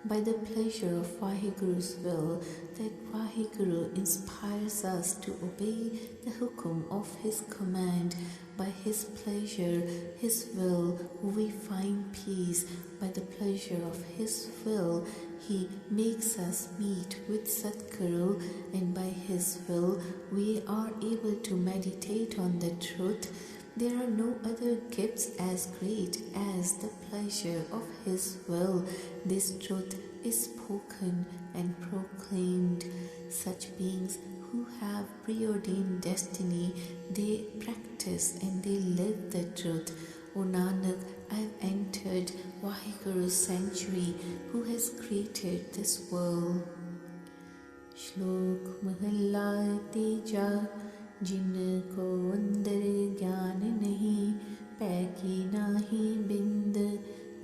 [SPEAKER 1] By the pleasure of Vaheguru's will, that Vaheguru inspires us to obey the hukum of his command. By his pleasure, his will, we find peace. By the pleasure of his will, he makes us meet with Satguru, and by his will, we are able to meditate on the truth. There are no other gifts as great as the pleasure of his will. This truth is spoken and proclaimed. Such beings who have preordained destiny, they practice and they live the truth. O Nanak, I have entered Vaheguru's sanctuary, who has created this world. Shlok Mahalla Teja जिनको अंदर ज्ञान नहीं पैकी नाही बिंद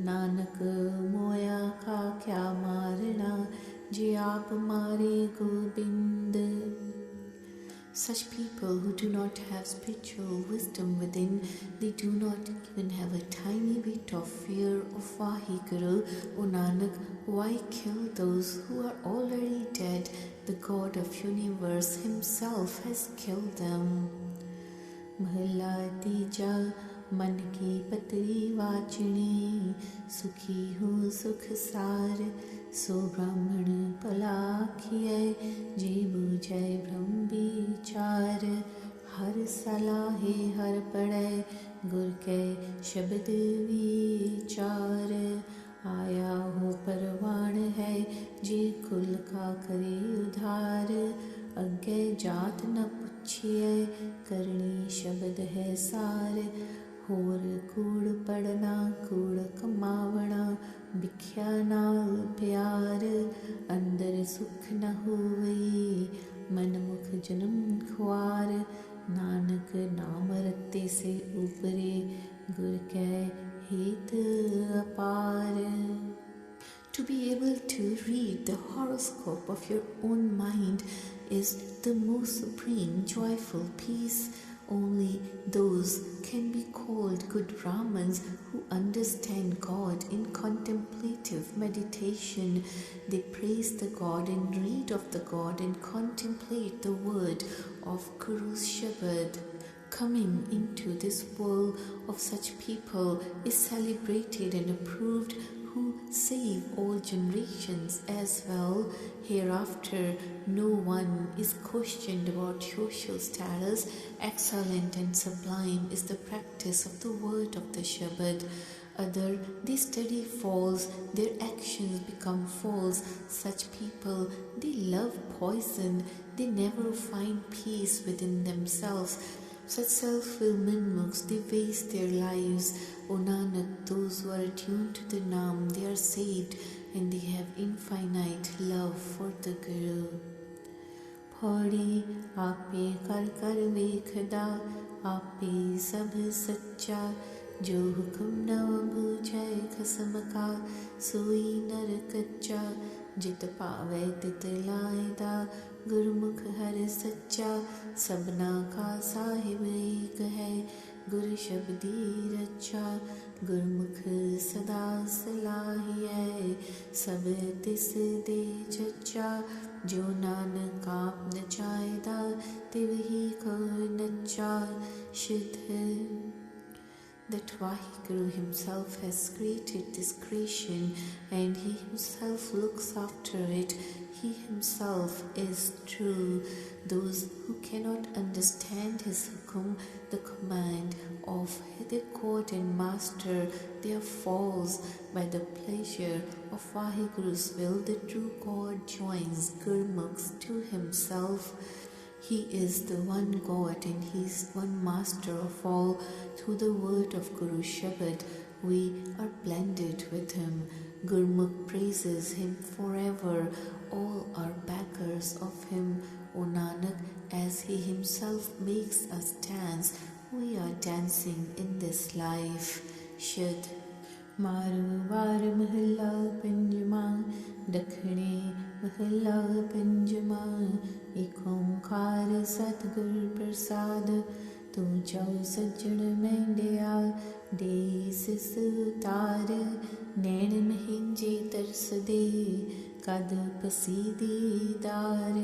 [SPEAKER 1] नानक मोया का क्या मारना जे आप मारे Gobind. Such people who do not have spiritual wisdom within, they do not even have a tiny bit of fear of Vaheguru. O Nanak, why kill those who are already dead? The God of universe himself has killed them. Mahalla Tija मन की पतरी वाचनी सुखी हूँ सुख सार सो ब्राह्मण पलाखिए जे बुझै ब्रह्म विचार हर सलाहे हर पढ़ै गुर के शब्द विचार आया हो परवान है जे कुल का करे उधार अज्ञे जात न पुछिए करनी शब्द है सार होर कूड़ पढ़ना कूड़ कमावना बिख्या नाल प्यार अंदर सुख न होवई मन मुख जन्म खुआर नानक नाम रत्ते से ऊपरे गुर कै हेत अपार. To be able to read the horoscope of your own mind is the most supreme joyful peace. Only those can be called good Brahmins who understand God in contemplative meditation. They praise the God and read of the God and contemplate the word of Guru's Shabad. Coming into this world of such people is celebrated and approved, who save all generations as well. Hereafter, no one is questioned about social status. Excellent and sublime is the practice of the word of the Shabad. Other, they study false, their actions become false. Such people, they love poison, they never find peace within themselves. Such self-willed monks, they waste their lives. O Nanak, those who are attuned to the Naam, they are saved and they have infinite love for the Guru.
[SPEAKER 2] Pauri आपे कर कर वेखदा आपे सब सच्चा जो हुक्म न बूझै खसम का सोई नर कच्चा जित पावै तित लाएदा गुरमुख हर सच्चा सबना का साहिब एक है गुर शब्दी रच्चा गुरमुख सदा सलाहिए सब तिस दे चच्चा जो नानक आप नचाएदा तिवही को नच्चा शुद्ध. That Vaheguru himself has created this creation and he himself looks after it. He himself is true. Those who cannot understand his hukum, the command of their God and Master, they are false. By the pleasure of Vaheguru's will, the true God joins Gurmukhs to himself. He is the one God and He is one Master of all. Through the word of Guru Shabad, we are blended with Him. Gurmukh praises Him forever. All are backers of Him. O Nanak, as He Himself makes us dance, we are dancing in this life. Shad. मारू वार महला पंजमा दखणे महला पंजमा एक ओंकार सतगुर प्रसाद तू चौ सज्जन मेंडिया दे सिस उतार नैन महिंजे तरस दे कद पसीदीदार.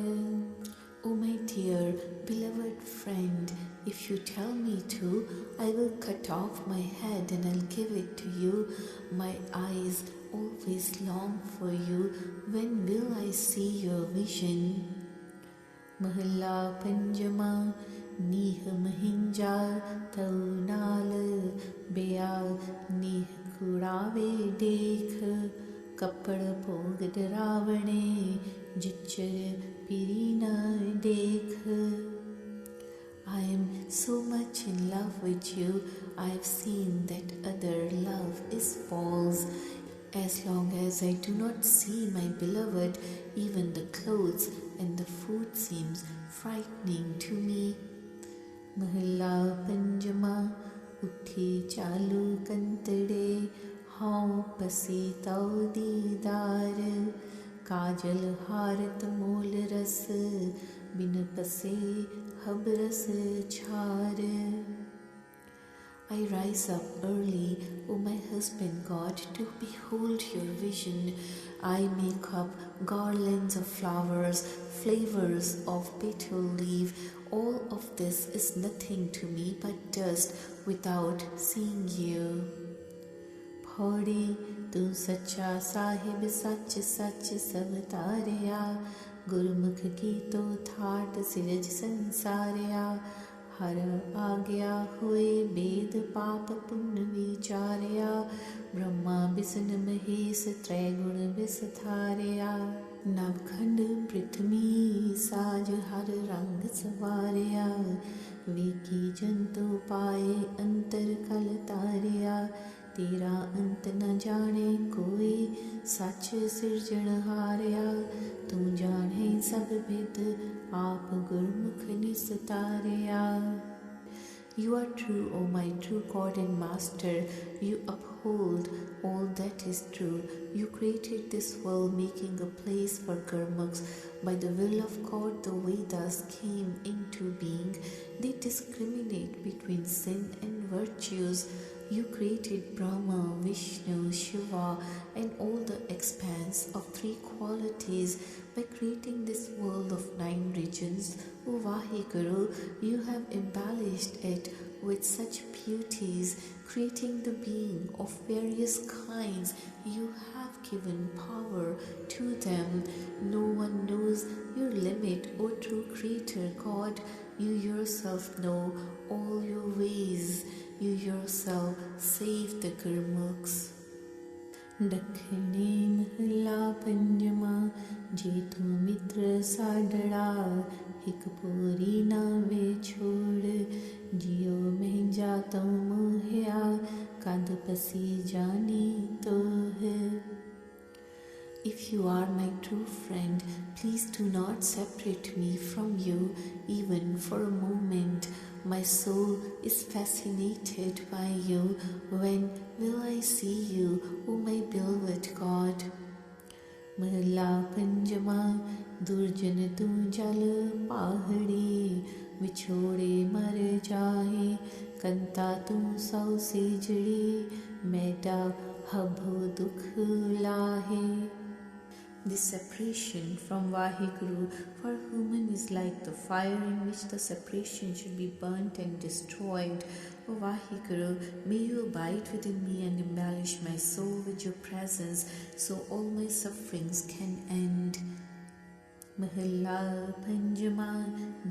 [SPEAKER 2] O my dear, beloved friend, if you tell me to, I will cut off my head and I'll give it to you. My eyes always long for you. When will I see your vision? Mahalla Panjama Nih Mahinja Taunal Bea Nih Kurave Dekh Kapad Pogad Ravane Jichar Pirina Dekh. I am so much in love with you. I have seen that other love is false. As long as I do not see my beloved, even the clothes and the food seems frightening to me. Mahalla Panjama Uthi Chalu Kantade Hau Pasi Tau Didar Kajal Harat Mool Ras Bin Pase Habras Char. I rise up early, O my husband God, to behold your vision. I make up garlands of flowers, flavors of betel leaf. All of this is nothing to me but dust without seeing you. Pauri tu sacha sahib sach sach savatariya Gurmukh ki to thaat siraj sansariya हर आज्ञा हुए वेद पाप पुण्य विचारया ब्रह्मा विष्णु महेश त्रैगुण विस्तारया नवखंड पृथ्वी साज हर रंग सवारया विकी जंतु पाए अंतर कल तारया तेरा अंत न जाने कोई सच सिरजन हारया तू जाने सब विद आप गुरमुख निस्तारया. You are true, O my true God and Master. You uphold all that is true. You created this world, making a place for Gurmukhs. By the will of God, the Vedas came into being. They discriminate between sin and virtues. You created Brahma, Vishnu, Shiva, and all the expanse of three qualities. By creating this world of 9 regions, O Vaheguru, you have embellished it with such beauties, creating the being of various kinds. You have given power to them. No one knows your limit, O true Creator God. You yourself know all your ways. You yourself save the Gurmukhs. दखिणे महला पंजमा जे तू मित्र साडड़ा हिक पोरी ना वे छोड़ जियो महंजा तो मोहया कांद पसी जानी तो है।
[SPEAKER 1] If you are my true friend, please do not separate me from you even for a moment. My soul is fascinated by you. When will I see you, O my beloved God?
[SPEAKER 2] महला पंजमा दुर्जन तू जल पहाड़ी विछोड़े मर जाए कंता तू सौ सेजड़ी मैडा हभो दुख लाहे।
[SPEAKER 1] This separation from Vaheguru for human is like the fire in which the separation should be burnt and destroyed. O Vaheguru, may you abide within me and embellish my soul with your presence so all my sufferings can end.
[SPEAKER 2] महला पंजमा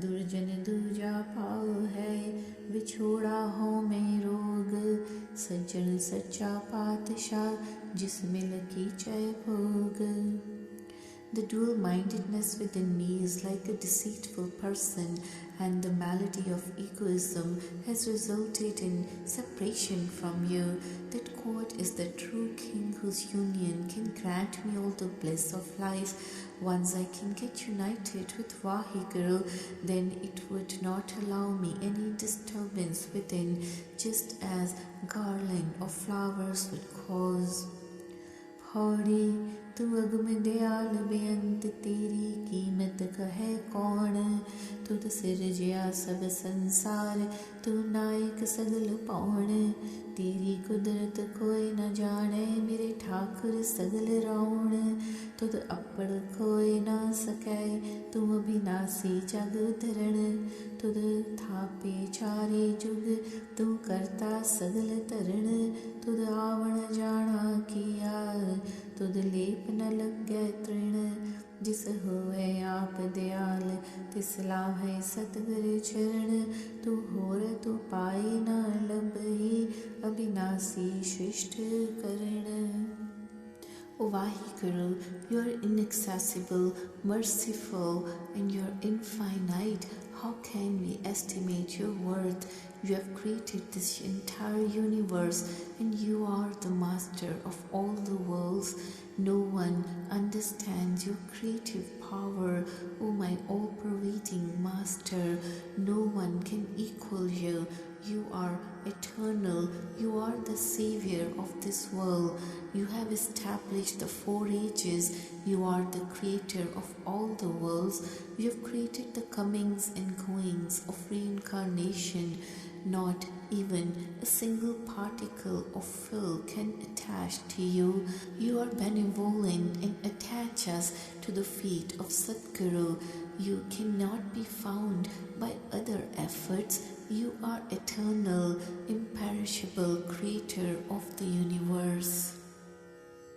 [SPEAKER 2] दुर्जन दूजा पाओ है विछोड़ा हो में रोग सज्जन सच्चा पातशाह जिसमें लकी चय भोग।
[SPEAKER 1] The dual-mindedness within me is like a deceitful person, and the malady of egoism has resulted in separation from you. That God is the true King whose union can grant me all the bliss of life. Once I can get united with Vaheguru, then it would not allow me any disturbance within, just as garland of flowers would cause.
[SPEAKER 2] हौड़ी तू अगम दयाल बेअंत तेरी कीमत कहे कौन तुद सिरजिया सब संसार तू नायक सगल पौण तेरी कुदरत कोई न जाने मेरे ठाकुर सगल रौण तुद अपड़ कोई ना सकै तू अभिनासी जग धरण तुद थापे चारे जुग तू करता सगल तरण तुद आवण जाना किया तुद लेप न लगे तृण जिस होए आप दयाल तिस लाभे सतगुर चरण तू होर तू पाए न लभई अविनाशी शिष्ट करण।
[SPEAKER 1] O Vaheguru, you are inaccessible, merciful, and you are infinite. How can we estimate your worth? You have created this entire universe, and you are the master of all the worlds. No one understands your creative power, O my all-pervading master. No one can equal you. You are eternal. You are the savior of this world. You have established the 4 ages. You are the creator of all the worlds. You have created the comings and goings of reincarnation. Not even a single particle of filth can attach to you. You are benevolent and attach us to the feet of Sadguru. You cannot be found by other efforts. You are eternal, imperishable creator of the universe.